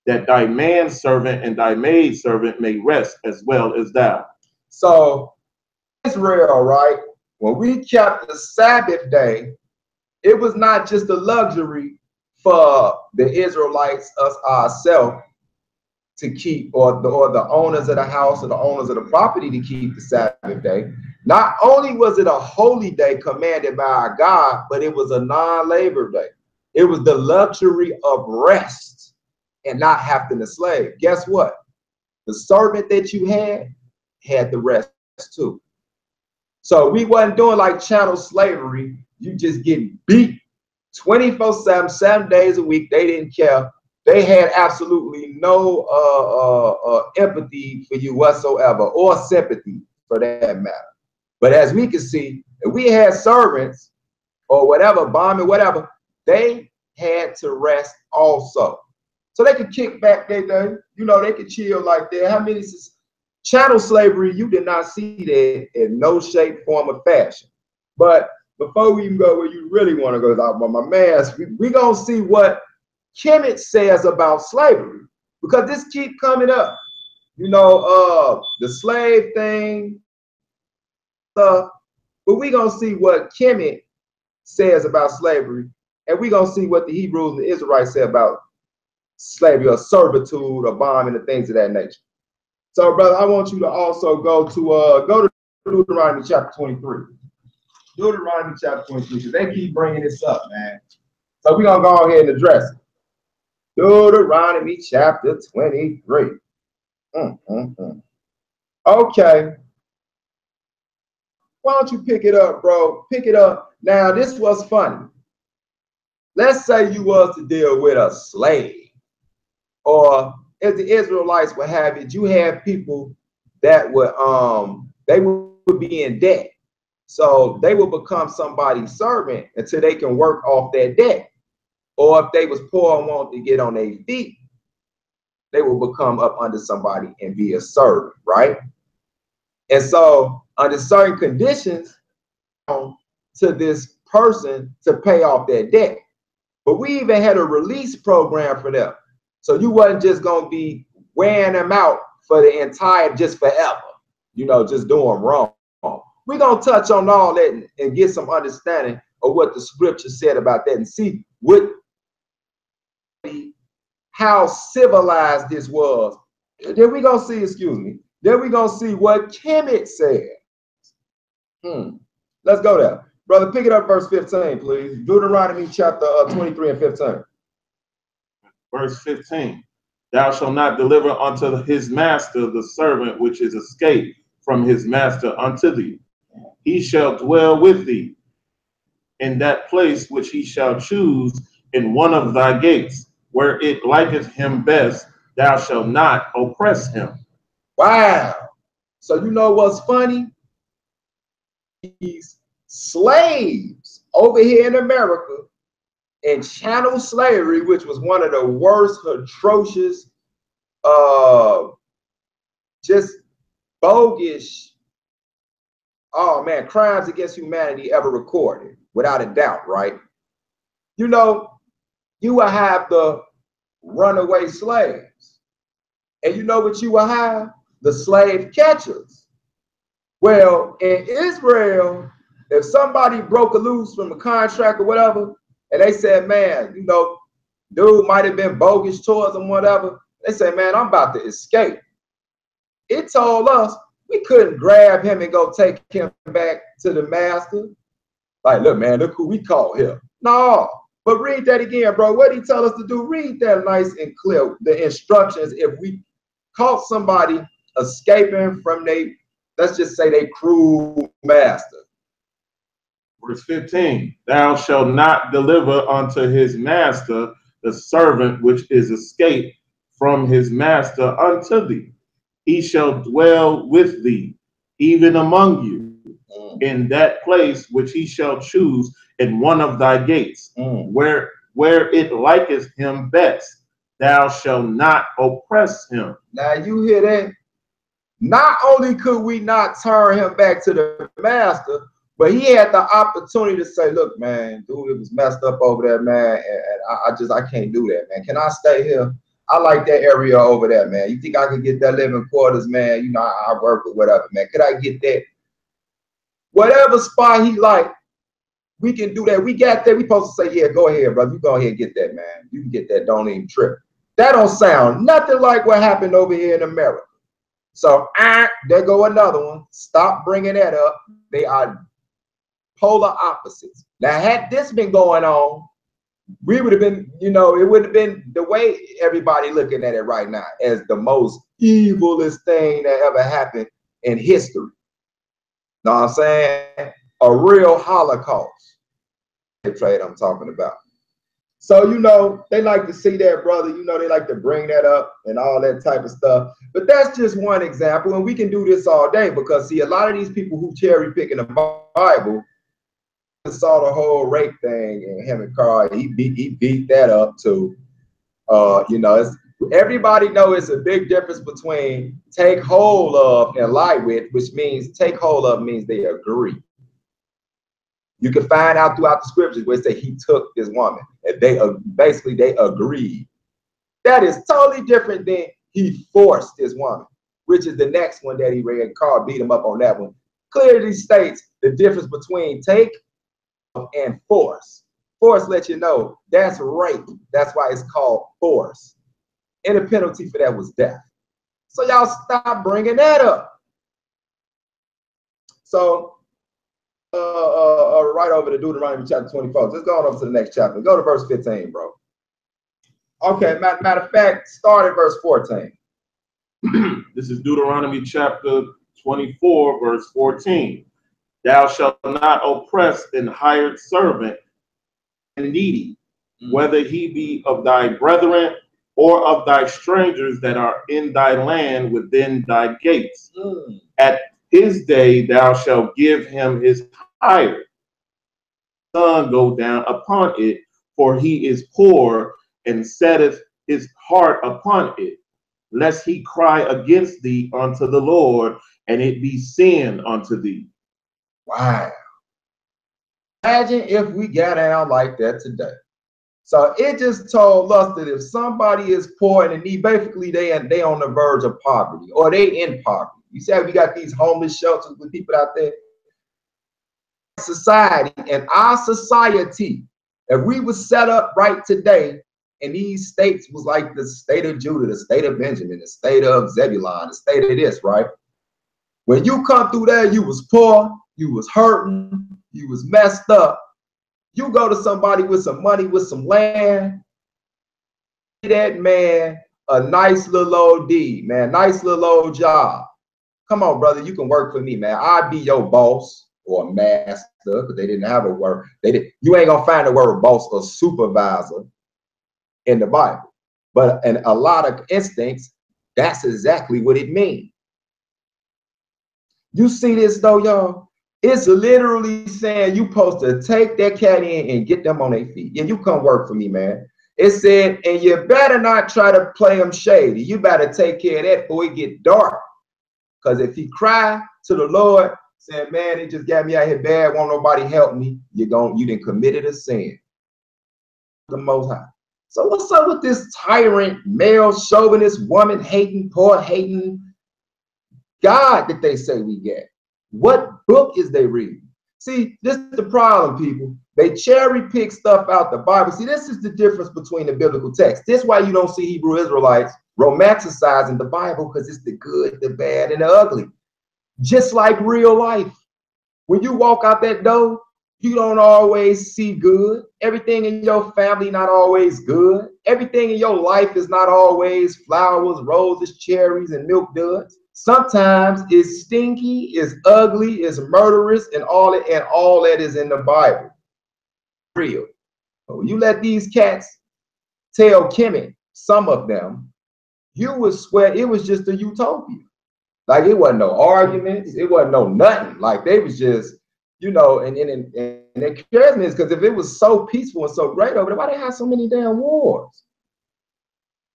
that thy manservant and thy maidservant may rest as well as thou. So Israel, right? When we kept the Sabbath day, it was not just a luxury for the Israelites, us ourselves, to keep, or the owners of the house or the owners of the property to keep the Sabbath day. Not only was it a holy day commanded by our God, but it was a non-labor day. It was the luxury of rest and not having to slave. Guess what? The servant that you had the rest too. So we wasn't doing like chattel slavery. You just getting beat 24/7, 7 days a week. They didn't care. They had absolutely no empathy for you whatsoever, or sympathy for that matter. But as we can see, if we had servants or whatever, bombing, whatever, they had to rest also. So they could kick back their day, you know, they could chill like that. How many chattel slavery, you did not see that in no shape, form, or fashion. But before we even go where you really want to go, my man, we gonna see what Kemetic says about slavery, because this keep coming up. You know, the slave thing, but we gonna see what Kemetic says about slavery, and we gonna see what the Hebrews and the Israelites say about slavery, or servitude, or bombing, and things of that nature. So, brother, I want you to also go to Deuteronomy chapter 23. Deuteronomy chapter 23, because they keep bringing this up, man. So we're gonna go ahead and address it. Deuteronomy chapter 23. Okay. Why don't you pick it up, bro? Pick it up. Now, this was funny. Let's say you was to deal with a slave, or if the Israelites would have it, you have people that would they would be in debt. So they will become somebody's servant until they can work off their debt. Or if they was poor and wanted to get on their feet, they will become up under somebody and be a servant, right? And so under certain conditions, to this person to pay off their debt. But we even had a release program for them. So you wasn't just going to be wearing them out for the entire, just forever, you know, just doing wrong. We're going to touch on all that and get some understanding of what the scripture said about that, and see how civilized this was. Then we're going to see, then we're going to see what Kemetic said. Let's go there. Brother, pick it up, verse 15, please. Deuteronomy chapter 23 and 15. Verse 15. Thou shalt not deliver unto his master the servant which is escaped from his master unto thee. He shall dwell with thee in that place which he shall choose in one of thy gates, where it liketh him best. Thou shalt not oppress him. Wow. So you know what's funny? These slaves over here in America in chattel slavery, which was one of the worst, atrocious, just bogus, oh man, crimes against humanity ever recorded, without a doubt, right? You know, you will have the runaway slaves. And you know what you will have? The slave catchers. Well, in Israel, if somebody broke a loose from a contract or whatever, and they said, man, you know, dude might have been bogus towards them, whatever, they said, man, I'm about to escape. It told us we couldn't grab him and go take him back to the master. Like, look, man, look who we caught here. No, but read that again, bro. What did he tell us to do? Read that nice and clear. The instructions, if we caught somebody escaping from let's just say they cruel master. Verse 15, thou shalt not deliver unto his master the servant which is escaped from his master unto thee. He shall dwell with thee, even among you, in that place which he shall choose in one of thy gates, where it liketh him best. Thou shalt not oppress him. Now you hear that? Not only could we not turn him back to the master, but he had the opportunity to say, look, man, dude, it was messed up over there, man, and I can't do that, man. Can I stay here? I like that area over there, man. You think I could get that living quarters, man? You know, I work with whatever, man. Could I get that? Whatever spot he like, we can do that. We got that. We supposed to say, yeah, go ahead, brother. You go ahead and get that, man. You can get that. Don't even trip. That don't sound nothing like what happened over here in America. So, there go another one. Stop bringing that up. They are polar opposites. Now, had this been going on, we would have been, you know, it would have been the way everybody looking at it right now as the most evilest thing that ever happened in history. Know what I'm saying? A real Holocaust. The trade I'm talking about. So, you know, they like to see that, brother. You know, they like to bring that up and all that type of stuff. But that's just one example. And we can do this all day because, see, a lot of these people who cherry pick in the Bible saw the whole rape thing and him and Carl, he beat that up too. You know, everybody knows it's a big difference between take hold of and lie with, which means take hold of means they agree. You can find out throughout the scriptures where it says he took this woman and they basically they agreed. That is totally different than he forced this woman, which is the next one that he read. Carl beat him up on that one. Clearly states the difference between take and force. Force lets you know that's rape. That's why it's called force. And the penalty for that was death. So y'all stop bringing that up. So right over to Deuteronomy chapter 24. Just go on over to the next chapter. Go to verse 15, bro. Okay, matter of fact, start at verse 14. This is Deuteronomy chapter 24, verse 14. Thou shalt not oppress an hired servant and needy, whether he be of thy brethren or of thy strangers that are in thy land within thy gates. At his day thou shalt give him his hire. Sun go down upon it, for he is poor, and setteth his heart upon it, lest he cry against thee unto the Lord, and it be sin unto thee. Wow. Imagine if we got out like that today. So it just told us that if somebody is poor and in need, basically they on the verge of poverty or they in poverty. You see how we got these homeless shelters with people out there? Society and our society, if we was set up right today, and these states was like the state of Judah, the state of Benjamin, the state of Zebulun, the state of this, right? When you come through there, you was poor, you was hurting, you was messed up. You go to somebody with some money, with some land, that man a nice little old deed, man, nice little old job. Come on, brother, you can work for me, man. I'll be your boss or master, because they didn't have a word. You ain't gonna find the word boss or supervisor in the Bible. But in a lot of instincts, that's exactly what it means. You see this though, y'all? It's literally saying you supposed to take that cat in and get them on their feet. And you come work for me, man. It said, and you better not try to play them shady. You better take care of that before it get dark. Because if he cry to the Lord, saying, man, they just got me out here bad, won't nobody help me. You done committed a sin. The Most High. So what's up with this tyrant, male chauvinist, woman hating, poor hating God that they say we get? What book is they reading? See, this is the problem, people. They cherry pick stuff out the Bible. See, this is the difference between the biblical text. This is why you don't see Hebrew Israelites romanticizing the Bible, because it's the good, the bad, and the ugly. Just like real life. When you walk out that door, you don't always see good. Everything in your family not always good. Everything in your life is not always flowers, roses, cherries, and milk duds. Sometimes it's stinky, it's ugly, it's murderous, and all that is in the Bible. Real. When you let these cats tell Kemetic, some of them, you would swear it was just a utopia. Like it wasn't no arguments, it wasn't no nothing. Like they was just, you know, and it scares me because if it was so peaceful and so great over there, why they have so many damn wars?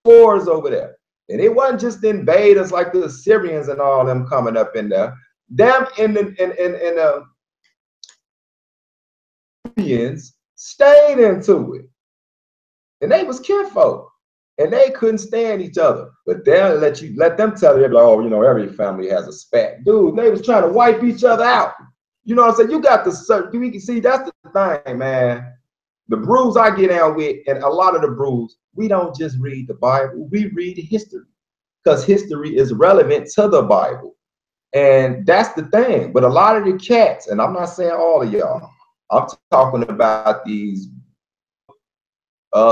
Wars over there. And it wasn't just invaders like the Assyrians and all them coming up in there. Them in the Indians stayed into it. And they was kinfolk. And they couldn't stand each other. But they'll let them tell you, like, oh, you know, every family has a spat. Dude, they was trying to wipe each other out. You know what I'm saying? You got the, you can see that's the thing, man. The brews I get down with, and a lot of the brews, we don't just read the Bible, we read history. Because history is relevant to the Bible. And that's the thing. But a lot of the cats, and I'm not saying all of y'all, I'm talking about these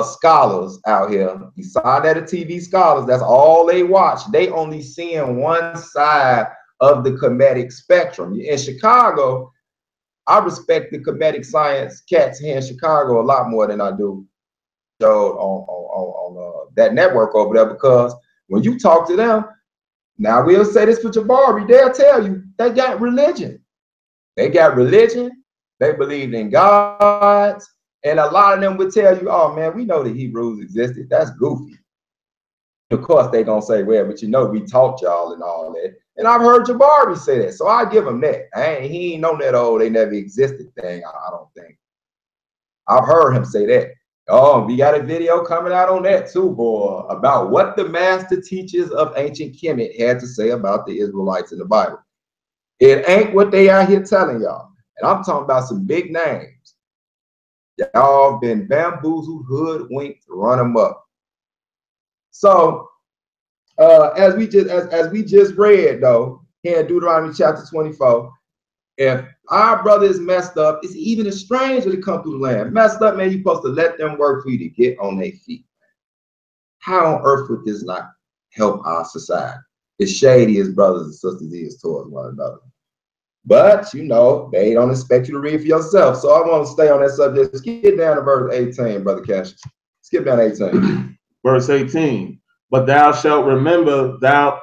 scholars out here, beside that, the TV scholars, that's all they watch. They only seeing one side of the Kemetic spectrum. In Chicago, I respect the Kemetic science cats here in Chicago a lot more than I do on that network over there, because when you talk to them, now we'll say this for Jabari, they'll tell you they got religion. They got religion. They believed in gods. And a lot of them would tell you, oh man, we know the HEBREWZ existed. That's goofy. Of course, they're going to say, well, but you know, we taught y'all and all that. And I've heard Jabari say that. So I give him that. He ain't known that, oh, they never existed thing, I don't think. I've heard him say that. Oh, we got a video coming out on that too, boy, about what the master teachers of ancient Kemet had to say about the Israelites in the Bible. It ain't what they out here telling y'all. And I'm talking about some big names. Y'all been bamboozled, hoodwinked, run them up. So as we just read though, here in Deuteronomy chapter 24, if our brother is messed up, it's even a stranger to come through the land. Messed up, man, you're supposed to let them work for you to get on their feet. How on earth would this not help our society? As shady as brothers and sisters is towards one another. But, you know, they don't expect you to read for yourself. So I want to stay on that subject. Skip down to verse 18, Brother Cassious. Skip down to 18. Verse 18. But thou shalt remember, thou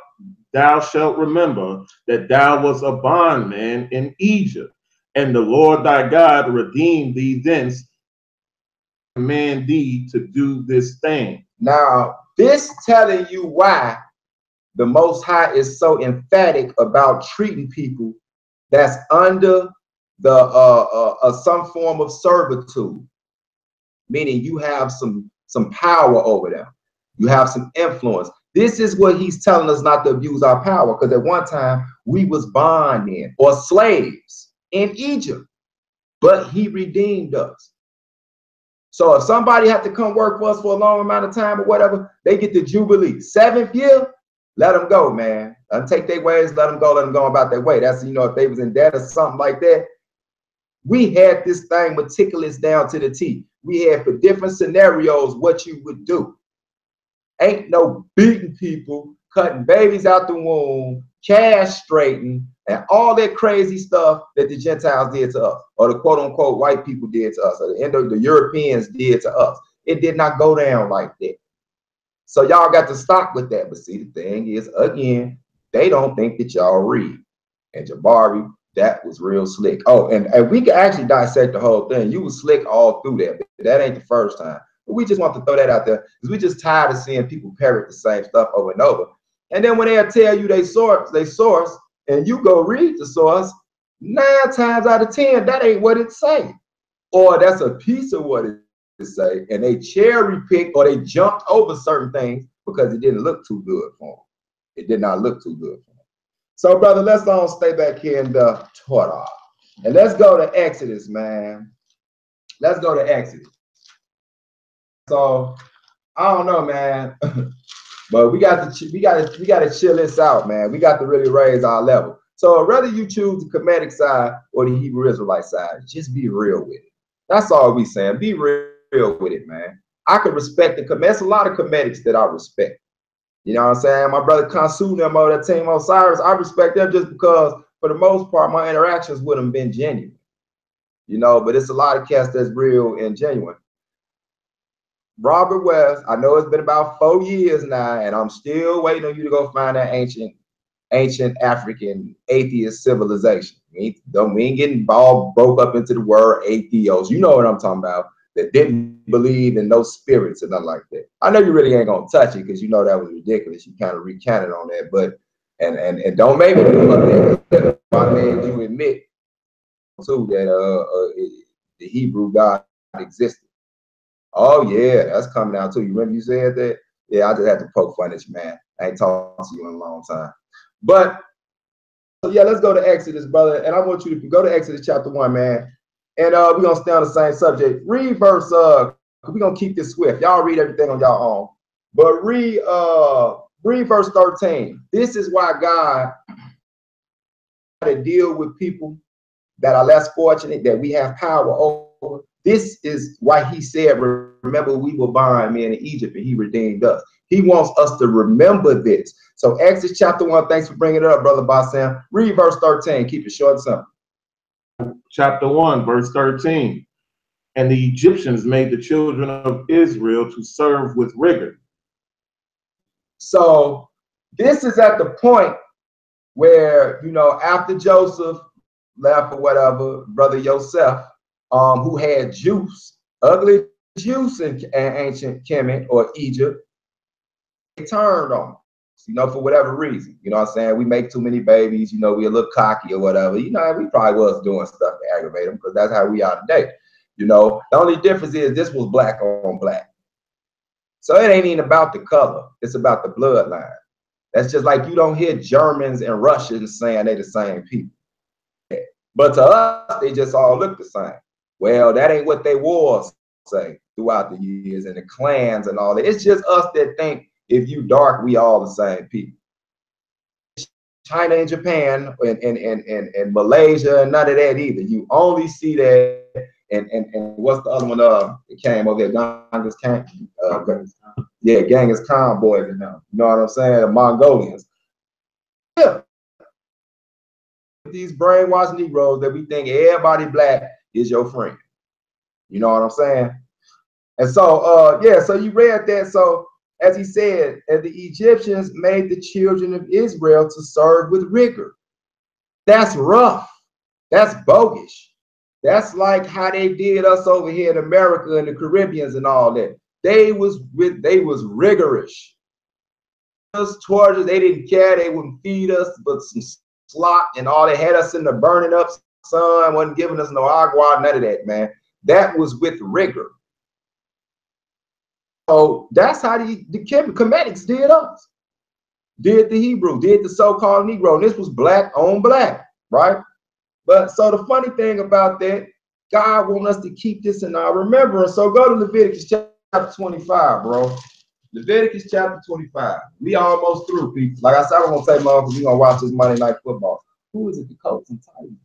shalt remember that thou was a bondman in Egypt, and the Lord thy God redeemed thee thence, command thee to do this thing. Now, this telling you why the Most High is so emphatic about treating people that's under the some form of servitude, meaning you have some power over them, you have some influence. This is what he's telling us not to abuse our power, because at one time we was bondmen or slaves in Egypt, but he redeemed us. So if somebody had to come work for us for a long amount of time or whatever, they get the Jubilee. 7th year, let them go, man. Take their ways, let them go about their way. That's, you know, if they was in debt or something like that. We had this thing meticulous down to the T. We had for different scenarios what you would do. Ain't no beating people, cutting babies out the womb, castrating, and all that crazy stuff that the Gentiles did to us, or the quote-unquote white people did to us, or the Europeans did to us. It did not go down like that. So y'all got to stop with that. But see, the thing is, again, they don't think that y'all read. And Jabari, that was real slick. Oh, and we could actually dissect the whole thing. You was slick all through that. But that ain't the first time. But we just want to throw that out there because we just tired of seeing people parrot the same stuff over and over. And then when they'll tell you they source, and you go read the source, 9 times out of 10, that ain't what it say. Or that's a piece of what it say, and they cherry picked or they jumped over certain things because it didn't look too good for them. It did not look too good for them. So, brother, let's stay back here in the Torah. And let's go to Exodus, man. Let's go to Exodus. So, I don't know, man. But we got to chill this out, man. We got to really raise our level. So whether you choose the Kemetic side or the Hebrew Israelite side, just be real with it. That's all we saying. Be real with it, man. I could respect the Kemetic. There's a lot of Kemetics that I respect. You know what I'm saying? My brother Cassious, them over that team Osiris, I respect them just because, for the most part, my interactions with them been genuine. You know, but it's a lot of cats that's real and genuine. Robert West, I know it's been about 4 years now, and I'm still waiting on you to go find that ancient African atheist civilization. We ain't getting all broke up into the word atheos. You know what I'm talking about, that didn't believe in no spirits and nothing like that. I know you really ain't gonna touch it because you know that was ridiculous. You kind of recanted on that, but and don't make me come up there. I made you admit too that the Hebrew God existed. Oh yeah, that's coming out too. You remember you said that? Yeah, I just had to poke fun at you, man. I ain't talked to you in a long time. But so yeah, let's go to Exodus, brother. And I want you to go to Exodus chapter 1, man. And we're gonna stay on the same subject. Read verse we're gonna keep this swift. Y'all read everything on y'all own. But read verse 13. This is why God had to deal with people that are less fortunate, that we have power over. This is why he said, remember we were bondmen in Egypt and he redeemed us. He wants us to remember this. So Exodus chapter 1, thanks for bringing it up, brother Bassam. Read verse 13, keep it short and simple. Chapter 1, verse 13. And the Egyptians made the children of Israel to serve with rigor. So this is at the point where, you know, after Joseph left or whatever, brother Joseph, who had juice, ugly juice in ancient Kemet or Egypt, they turned on us, you know, for whatever reason. You know what I'm saying? We make too many babies, you know, we a little cocky or whatever. You know, we probably was doing stuff to aggravate them because that's how we are today. You know, the only difference is this was black on black. So it ain't even about the color. It's about the bloodline. That's just like you don't hear Germans and Russians saying they the same people. But to us, they just all look the same. Well, that ain't what they wars say throughout the years and the clans and all that. It's just us that think if you dark, we all the same people. China and Japan and Malaysia and none of that either. You only see that and what's the other one that came over there? Genghis Khan. Yeah, Genghis Khan boys and them. You know what I'm saying? The Mongolians. Yeah. These brainwashed Negroes that we think everybody black is your friend. You know what I'm saying? And so yeah, so you read that. So as he said, and the Egyptians made the children of Israel to serve with rigor. That's rough. That's bogus. That's like how they did us over here in America and the Caribbeans and all that. They was rigorous. Towards us, they didn't care. They wouldn't feed us but some slop and all. They had us in the burning up sun, wasn't giving us no agua, none of that, man. That was with rigor. So that's how the Kemetics did us. Did the Hebrew, did the so-called Negro. And this was black on black, right? But so the funny thing about that, God wants us to keep this in our remembrance. So go to Leviticus chapter 25, bro. Leviticus chapter 25. We almost through, people. Like I said, I'm gonna take long because we're gonna watch this Monday Night Football. Who is it? The Colts and Titans.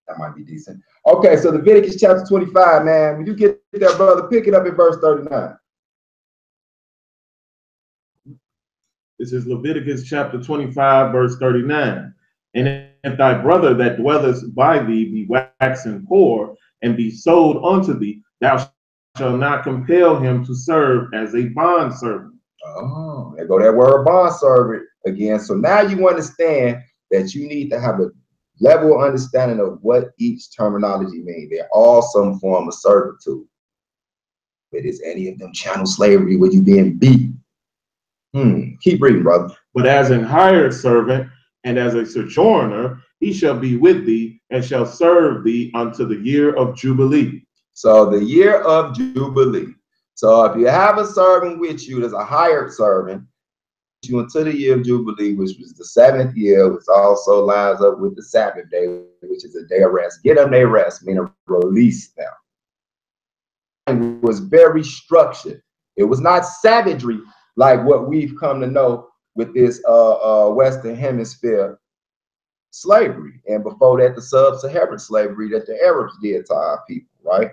That might be decent. Okay, so Leviticus chapter 25, man. When you get there, brother, pick it up at verse 39. This is Leviticus chapter 25, verse 39. And if thy brother that dwelleth by thee be waxen poor and be sold unto thee, thou shalt not compel him to serve as a bondservant. Oh, there go that word bondservant again. So now you understand that you need to have a level of understanding of what each terminology means. They're all some form of servitude. But is any of them chattel slavery where you being beat? Keep reading, brother. But as an hired servant, and as a sojourner he shall be with thee, and shall serve thee unto the year of Jubilee. So the year of Jubilee. So if you have a servant with you, there's a hired servant, you until the year of Jubilee, which was the 7th year, which also lines up with the Sabbath day, which is a day of rest. Get them their rest, meaning release them. It was very structured. It was not savagery like what we've come to know with this Western Hemisphere slavery, and before that the sub-Saharan slavery that the Arabs did to our people, right?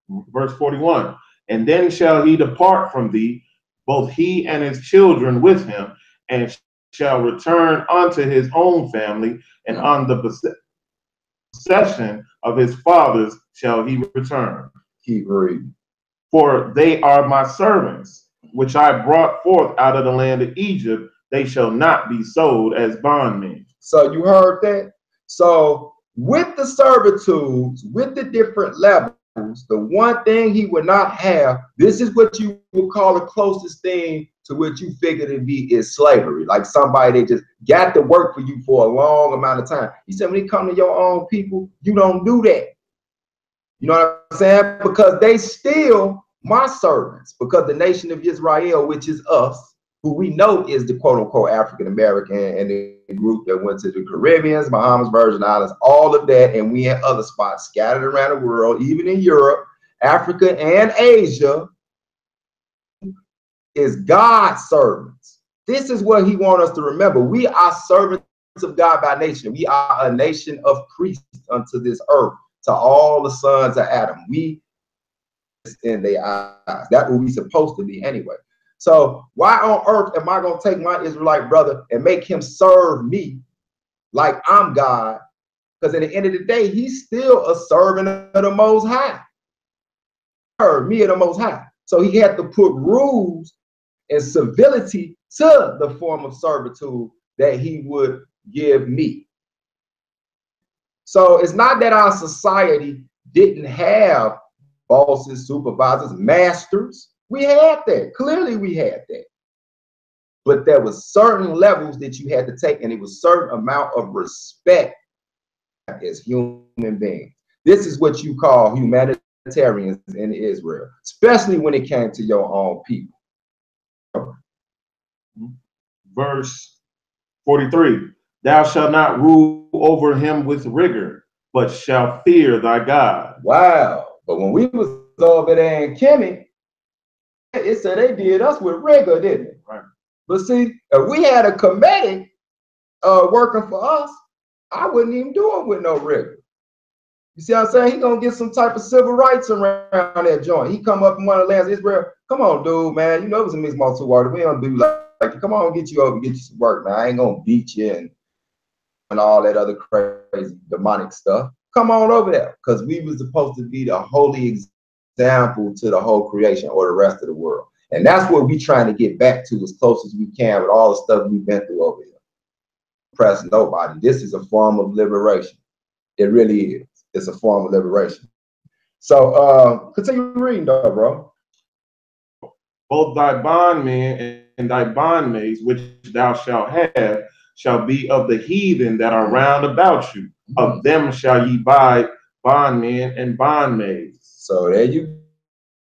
Verse 41, and then shall he depart from thee, both he and his children with him, and shall return unto his own family, and on the possession of his fathers shall he return. Keep reading. For they are my servants, which I brought forth out of the land of Egypt. They shall not be sold as bondmen. So you heard that? So with the servitudes, with the different levels, the one thing he would not have, this is what you would call the closest thing to what you figure to be, is slavery. Like somebody that just got to work for you for a long amount of time. He said, when you come to your own people, you don't do that. You know what I'm saying? Because they still my servants, because the nation of Israel, which is us, who we know is the quote-unquote African-American, and the group that went to the Caribbeans, Bahamas, Virgin Islands, all of that, and we had other spots scattered around the world, even in Europe, Africa, and Asia, is God's servants. This is what he wants us to remember. We are servants of God by nation. We are a nation of priests unto this earth, to all the sons of Adam. We in their eyes. That's what we're supposed to be anyway. So why on earth am I going to take my Israelite brother and make him serve me like I'm God? Because at the end of the day, he's still a servant of the Most High. Me of the Most High. So he had to put rules and civility to the form of servitude that he would give me. So it's not that our society didn't have bosses, supervisors, masters. We had that. Clearly we had that. But there was certain levels that you had to take, and it was certain amount of respect as human beings. This is what you call humanitarians in Israel, especially when it came to your own people. Verse 43, thou shalt not rule over him with rigor, but shall fear thy God. Wow. But when we was over there in Kemetic, it said they did us with rigor, didn't it? Right. But see, if we had a Kemetic working for us, I wouldn't even do it with no rigor. You see what I'm saying? He gonna get some type of civil rights around that joint. He come up in one of the lands of Israel. Come on, dude, man. You know it was a mixed multitude water. We don't do like come on, get you over, get you some work, man. I ain't gonna beat you and all that other crazy demonic stuff. Come on over there, because we was supposed to be the holy example to the whole creation or the rest of the world. And that's what we trying to get back to as close as we can with all the stuff we've been through over here. Press nobody. This is a form of liberation. It really is. It's a form of liberation. So continue reading though, bro. Both thy bondmen and thy bondmaids, which thou shalt have, shall be of the heathen that are round about you. Of them shall ye buy bondmen and bondmaids. So there you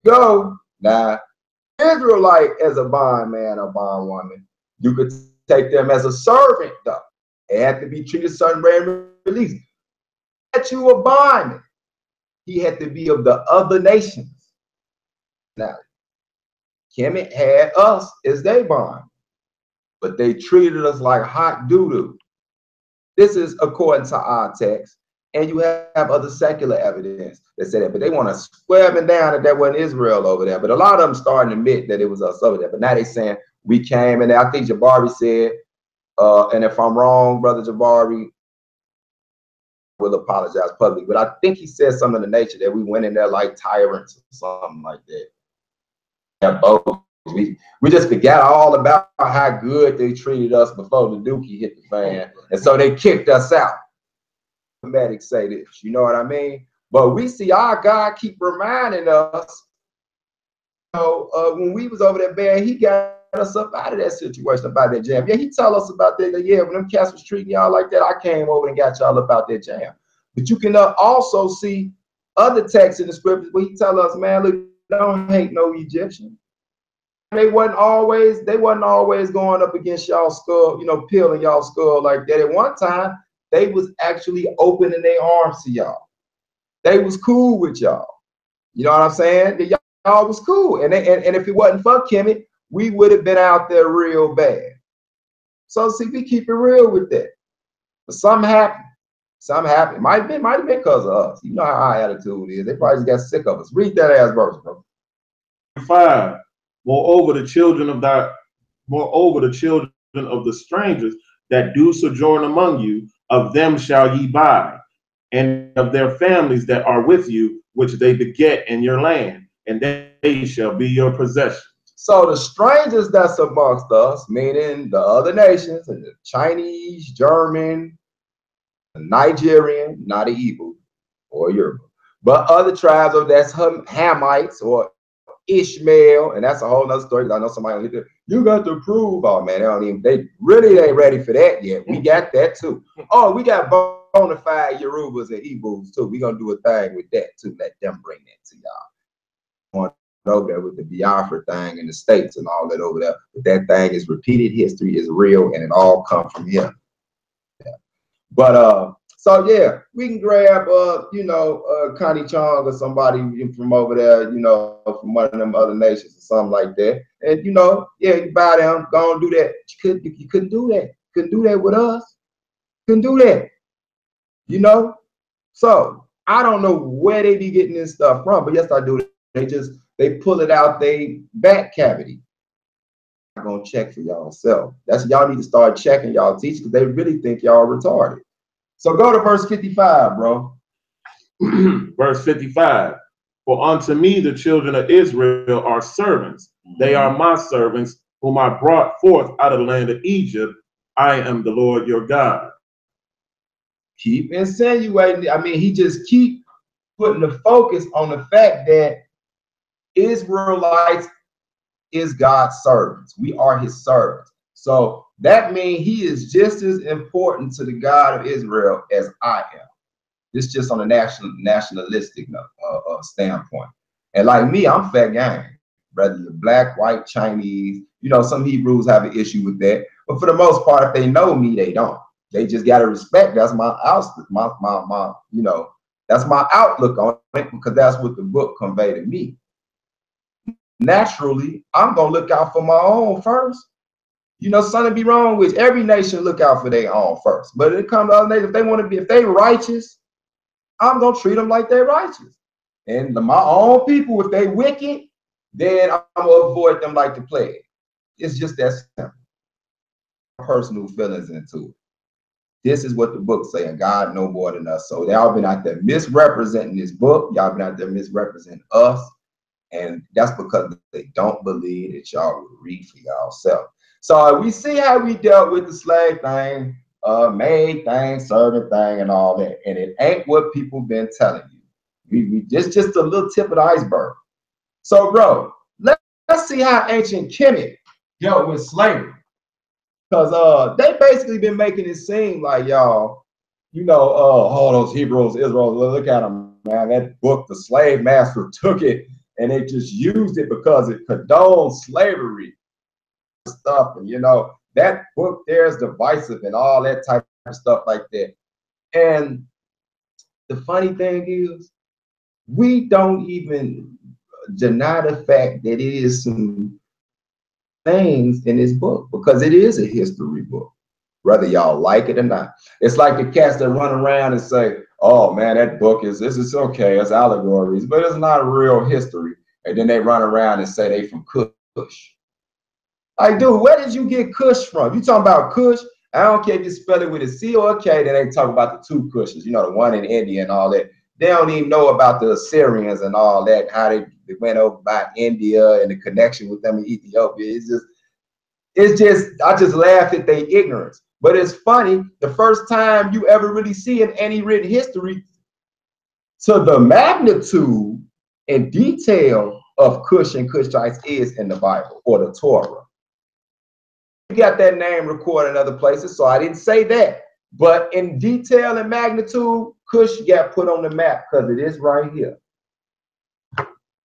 go. Now, Israelite as a bondman or bondwoman, you could take them as a servant though. They had to be treated certain way and released. That you a bondman, he had to be of the other nations. Now, Kemet had us as they bond, but they treated us like hot doo-doo. This is according to our text, and you have other secular evidence that say that, but they want to swear them down that that wasn't Israel over there. But a lot of them starting to admit that it was us over there. But now they saying we came, and I think Jabari said, and if I'm wrong, brother Jabari will apologize publicly, but I think he said something in the nature that we went in there like tyrants or something like that. Yeah, both. We just forgot all about how good they treated us before the dookie hit the fan, and so they kicked us out. Kemetic say this, you know what I mean? But we see our God keep reminding us, you know, when we was over there, man, he got us up out of that situation about that jam. Yeah, he tell us about that. Yeah, when them cats was treating y'all like that, I came over and got y'all about that jam. But you can also see other texts in the scriptures where he tell us, man, look, don't hate no Egyptian. They wasn't always going up against y'all skull, you know, peeling y'all skull like that. At one time, they was actually opening their arms to y'all. They was cool with y'all. You know what I'm saying? Y'all was cool. And if it wasn't for Kemetic, we would have been out there real bad. So see, we keep it real with that. But something happened. Something happened. Might have been because of us. You know how our attitude is. They probably just got sick of us. Read that ass verse, bro. 5. Moreover, the children of the strangers that do sojourn among you, of them shall ye buy, and of their families that are with you, which they beget in your land, and they shall be your possession. So the strangers that's amongst us, meaning the other nations, and the Chinese, German, the Nigerian, not the Hebrew or Yoruba, but other tribes of that's Hamites or Ishmael, and that's a whole nother story. I know somebody there, you got to prove. Oh man, they really ain't ready for that yet. We got that too. Oh, we got bona fide HEBREWZ and HEBREWZ too. We're gonna do a thing with that too. Let them bring that to y'all. Over there with the Biafra thing in the States and all that over there. But that thing is repeated history, is real, and it all come from here. Yeah. But so yeah, we can grab Connie Chong or somebody from over there, you know, from one of them other nations or something like that. And you know, yeah, you buy them, go and do that. You couldn't do that. Couldn't do that with us. Couldn't do that. You know? So I don't know where they be getting this stuff from, but yes, I do. They pull it out they back cavity. I'm gonna check for y'all self. That's y'all need to start checking y'all teachers because they really think y'all retarded. So go to verse 55, bro. Verse 55. For unto me the children of Israel are servants. They are my servants, whom I brought forth out of the land of Egypt. I am the Lord your God. Keep insinuating. I mean, he just keep putting the focus on the fact that Israelites is God's servants. We are his servants. So that means he is just as important to the God of Israel as I am. This just on a nationalistic standpoint. And like me, I'm fat gang. Whether you're black, white, Chinese, you know, some Hebrews have an issue with that. But for the most part, if they know me, they don't. They just got to respect. That's my outlook, that's my outlook on it, because that's what the book conveyed to me. Naturally, I'm gonna look out for my own first. You know, something be wrong with every nation. Look out for their own first. But it comes to other nations, if they want to be, if they righteous, I'm gonna treat them like they're righteous. And my own people, if they wicked, then I'm gonna avoid them like the plague. It's just that simple. Personal feelings into it. This is what the book say, and God know more than us. So y'all been out there misrepresenting this book. Y'all been out there misrepresenting us. And that's because they don't believe that y'all will read for y'allself. So we see how we dealt with the slave thing, maid thing, servant thing, and all that. And it ain't what people been telling you. We just a little tip of the iceberg. So, bro, let's see how ancient Kemetic dealt with slavery. Because they basically been making it seem like y'all, you know, all those Hebrews, Israel, look at them, man. That book, the slave master took it and they just used it because it condones slavery stuff. And, you know, that book there is divisive and all that type of stuff like that. And the funny thing is, we don't even deny the fact that it is some things in this book, because it is a history book, whether y'all like it or not. It's like the cats that run around and say, oh man, that book is okay, it's allegories, but it's not a real history. And then they run around and say they from Kush. Like, dude, where did you get Kush from? You talking about Kush? I don't care if you spell it with a C or a K. Then they talk about the two Kushes, you know, the one in India and all that. They don't even know about the Assyrians and all that, how they went over by India and the connection with them in Ethiopia. It's just, I just laugh at their ignorance. But it's funny, the first time you ever really see in any written history to the magnitude and detail of Cush and Cushites is in the Bible or the Torah. got that name recorded in other places, so I didn't say that. But in detail and magnitude, Cush got put on the map because it is right here.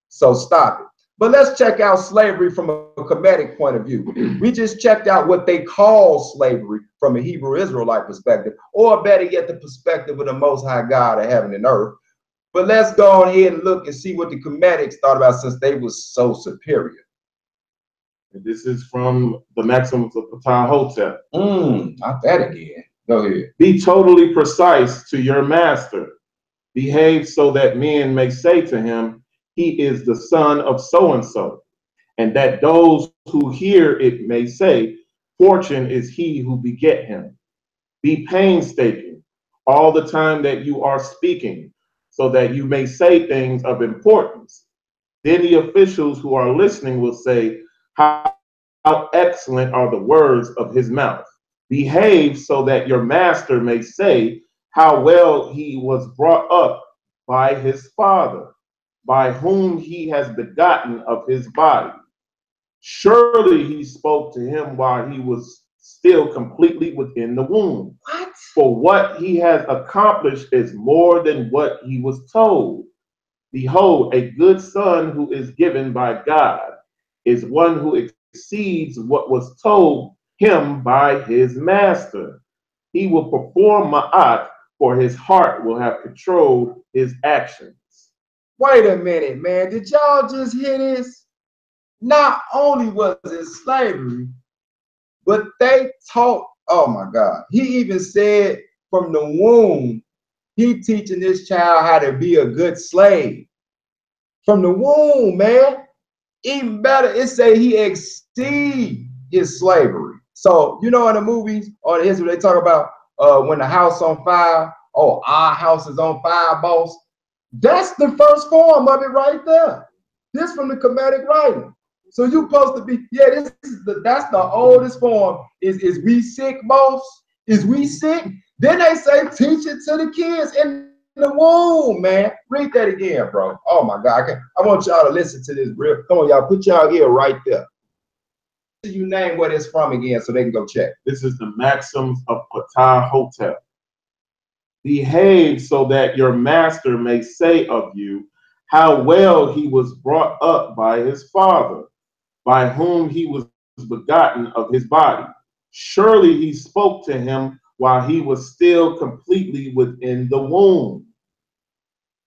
So stop it. But let's check out slavery from a Kemetic point of view. We just checked out what they call slavery from a Hebrew Israelite perspective, or better yet, the perspective of the Most High God of heaven and earth. But let's go ahead and look and see what the Kemetics thought about, since they was so superior. And this is from the Maxims of Ptah-hotep. Not that again. Go ahead. Be totally precise to your master. Behave so that men may say to him, he is the son of so-and-so, and that those who hear it may say, fortune is he who beget him. Be painstaking all the time that you are speaking, so that you may say things of importance. Then the officials who are listening will say, how excellent are the words of his mouth. Behave so that your master may say how well he was brought up by his father, by whom he has begotten of his body. Surely he spoke to him while he was still completely within the womb. What? For what he has accomplished is more than what he was told. Behold, a good son who is given by God is one who exceeds what was told him by his master. He will perform ma'at, for his heart will have controlled his actions. Wait a minute, man. Did y'all just hear this? Not only was it slavery, but they taught, oh my God. He even said from the womb, he teaching this child how to be a good slave. From the womb, man. Even better, it say he exceed his slavery. So, you know, in the movies or the history, they talk about when the house on fire, oh, our house is on fire, boss. That's the first form of it right there. This from the Kemetic writing. So you supposed to be, yeah, this is that's the oldest form. Is we sick, boss? Is we sick? Then they say teach it to the kids in the womb, man. Read that again, bro. Oh my God. I want y'all to listen to this real. Come on, y'all, put y'all ear right there. You name what it's from again so they can go check. This is the Maxims of Ptah-hotep. Behave so that your master may say of you how well he was brought up by his father, by whom he was begotten of his body. Surely he spoke to him while he was still completely within the womb.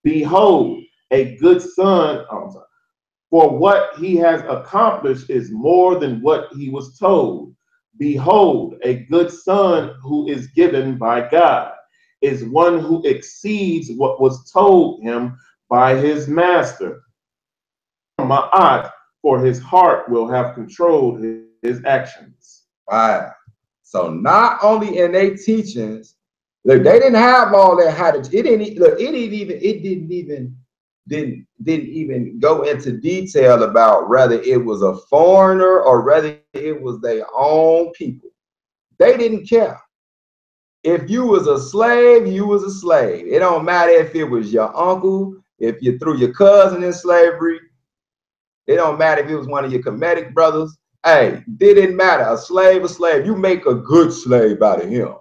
Behold, a good son, for what he has accomplished is more than what he was told. Behold, a good son who is given by God is one who exceeds what was told him by his master. Ma'at, for his heart will have controlled his actions. Wow. So not only in their teachings, look, they didn't have all that how to, it didn't even go into detail about whether it was a foreigner or whether it was their own people. They didn't care. If you was a slave, you was a slave. It don't matter if it was your uncle, if you threw your cousin in slavery. It don't matter if it was one of your Kemetic brothers. Hey, it didn't matter. A slave, a slave. You make a good slave out of him.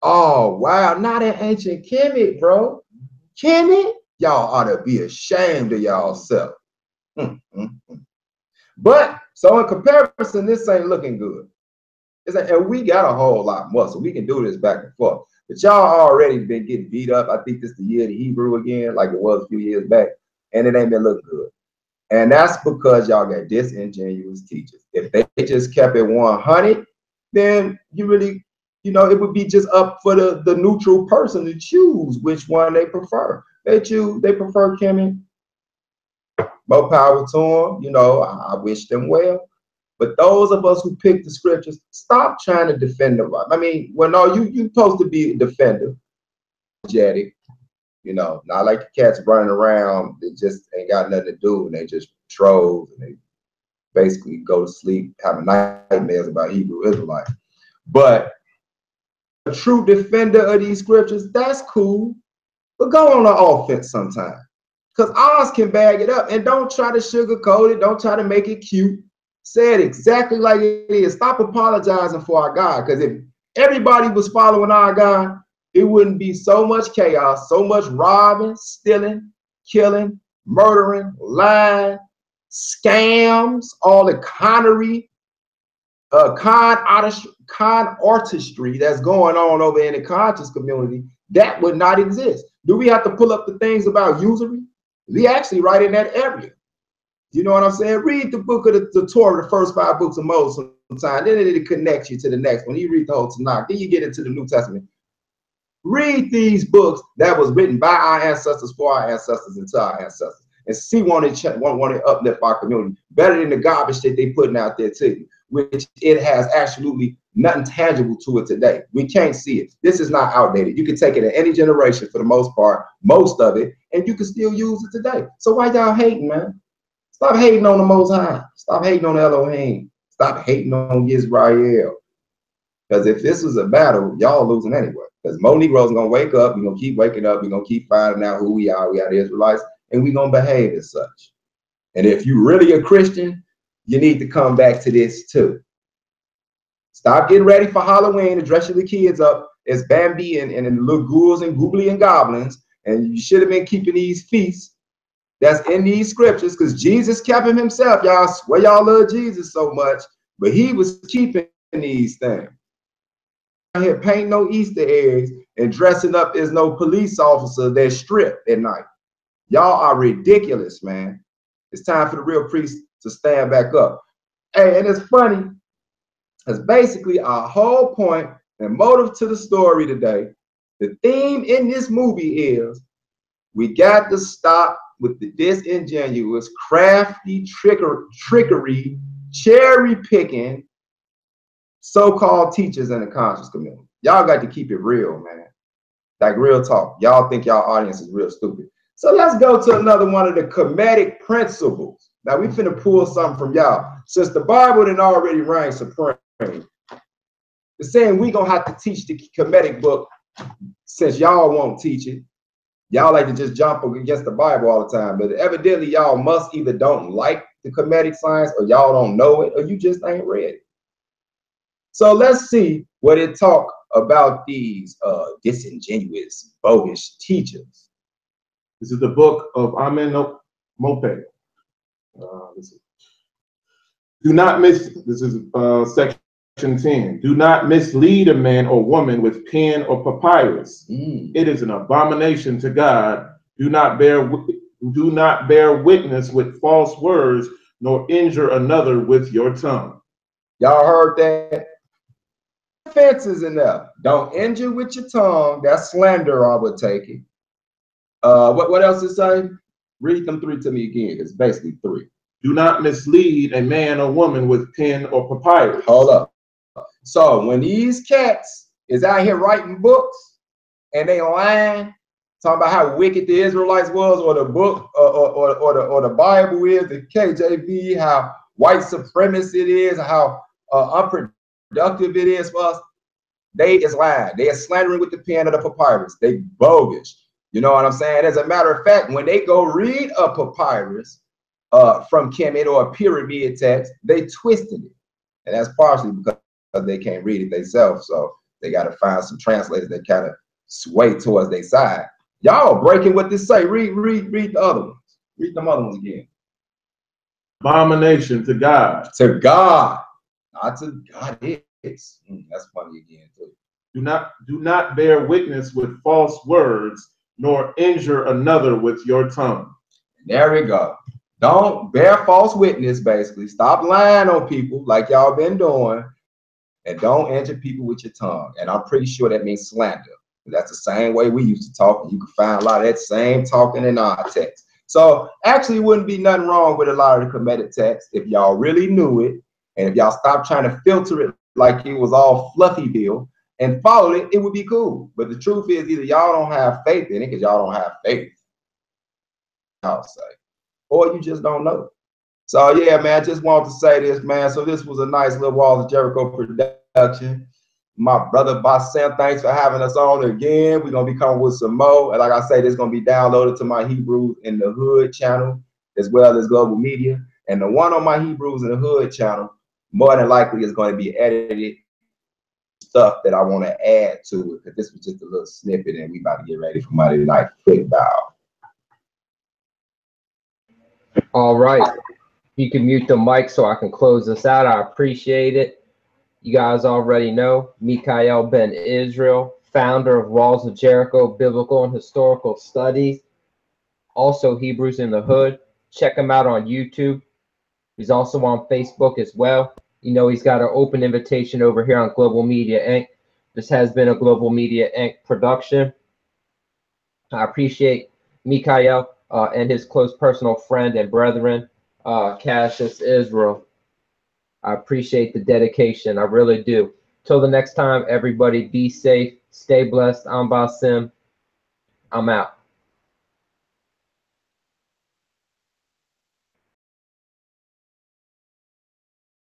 Oh, wow. Not in ancient Kemet, bro. Kemet? Y'all ought to be ashamed of y'all self. But, so in comparison, this ain't looking good. And we got a whole lot more, so we can do this back and forth. But y'all already been getting beat up. I think this is the year of the Hebrew again, like it was a few years back, and it ain't been looking good. And that's because y'all got disingenuous teachers. If they just kept it 100, then you really, you know, it would be just up for the neutral person to choose which one they prefer. They prefer Kemet. More power to them. You know, I wish them well. But those of us who pick the scriptures, stop trying to defend them. I mean, well, no, you're supposed to be a defender, apologetic, you know, not like the cats running around that just ain't got nothing to do and they just trolls and they basically go to sleep having nightmares about Hebrew Israelites. But a true defender of these scriptures, that's cool. But go on the offense sometime. Because ours can bag it up. And don't try to sugarcoat it. Don't try to make it cute. Say it exactly like it is. Stop apologizing for our God. Because if everybody was following our God, it wouldn't be so much chaos, so much robbing, stealing, killing, murdering, lying, scams, all the connery, con artistry that's going on over in the conscious community. That would not exist. Do we have to pull up the things about usury? We actually right in that area. You know what I'm saying? Read the book of the Torah, the first 5 books of Moses sometime. Then it connects you to the next one. You read the whole Tanakh. Then you get into the New Testament. Read these books that was written by our ancestors, for our ancestors, and to our ancestors. And see want to uplift our community. Better than the garbage that they putting out there to you, which it has absolutely nothing tangible to it today. We can't see it. This is not outdated. You can take it in any generation for the most part, most of it, and you can still use it today. So why y'all hating, man? Stop hating on the Most High. Stop hating on Elohim. Stop hating on Israel. Because if this was a battle, y'all losing anyway. Because more Negroes are going to wake up. We're going to keep waking up. We're going to keep finding out who we are. We are the Israelites. And we're going to behave as such. And if you're really a Christian, you need to come back to this too. Stop getting ready for Halloween and dress your kids up as Bambi and little ghouls and goobly and goblins. And you should have been keeping these feasts that's in these scriptures, because Jesus kept him himself. Y'all swear y'all love Jesus so much, but he was keeping these things. Out here painting no Easter eggs and dressing up as no police officer that stripped at night. Y'all are ridiculous, man. It's time for the real priests to stand back up. Hey, and it's funny, because basically our whole point and motive to the story today, the theme in this movie is we got to stop with the disingenuous, crafty trickery, cherry picking so-called teachers in the conscious community. Y'all got to keep it real, man. Like real talk. Y'all think y'all audience is real stupid. So let's go to another one of the Kemetic principles. Now we finna pull something from y'all. Since the Bible didn't already reign supreme, it's saying we gonna have to teach the Kemetic book since y'all won't teach it. Y'all like to just jump against the Bible all the time, but evidently y'all must either don't like the Kemetic science, or y'all don't know it, or you just ain't read it. So let's see what it talk about these disingenuous, bogus teachers. This is the book of Mikha'el. Do not miss. This is section 10. Do not mislead a man or woman with pen or papyrus. It is an abomination to God. Do not bear witness with false words, nor injure another with your tongue. Y'all heard that? Offenses enough. Don't injure with your tongue. That's slander, I would take it. What else is saying? Read them 3 to me again. It's basically 3. Do not mislead a man or woman with pen or papyrus. Hold up. So when these cats is out here writing books and they lying, talking about how wicked the Israelites was, or the book, or the Bible is, the KJV, how white supremacist it is, how unproductive it is for us, they is lying. They are slandering with the pen of the papyrus. They bogus. You know what I'm saying? As a matter of fact, when they go read a papyrus from Kemet or a pyramid text, they twisted it. And that's partially because they can't read it themselves. So they got to find some translators that kind of sway towards their side. Y'all breaking what this say. Read the other ones. Read them other ones again. Abomination to God. To God. Not to God is. That's funny again too. Do not bear witness with false words, nor injure another with your tongue. There we go. Don't bear false witness, basically. Stop lying on people like y'all been doing, and don't injure people with your tongue. And I'm pretty sure that means slander. That's the same way we used to talk, and you can find a lot of that same talking in our text. So actually, it wouldn't be nothing wrong with a lot of the Kemetic text if y'all really knew it, and if y'all stopped trying to filter it like it was all Fluffyville and followed it, it would be cool. But the truth is, either y'all don't have faith in it because y'all don't have faith, I'll say, or you just don't know. So yeah, man, I just wanted to say this, man. So this was a nice little Walls of Jericho production. My brother Bassem, thanks for having us on again. We're gonna be coming with some more. And like I say, this is gonna be downloaded to my HEBREWZ in the Hood channel, as well as Global Media. And the one on my Hebrews in the Hood channel, more than likely is going to be edited stuff that I want to add to it, because this was just a little snippet and we about to get ready for Monday Night Football. All right. You can mute the mic so I can close this out. I appreciate it. You guys already know Mikha'el Ben Israel, founder of Walls of Jericho Biblical and Historical Studies, also Hebrews in the Hood. Check him out on YouTube. He's also on Facebook as well. You know, he's got an open invitation over here on Global Media Inc. This has been a Global Media Inc. production. I appreciate Mikha'el and his close personal friend and brethren, Cassious Israel. I appreciate the dedication. I really do. Till the next time, everybody be safe, stay blessed. I'm Basim. I'm out.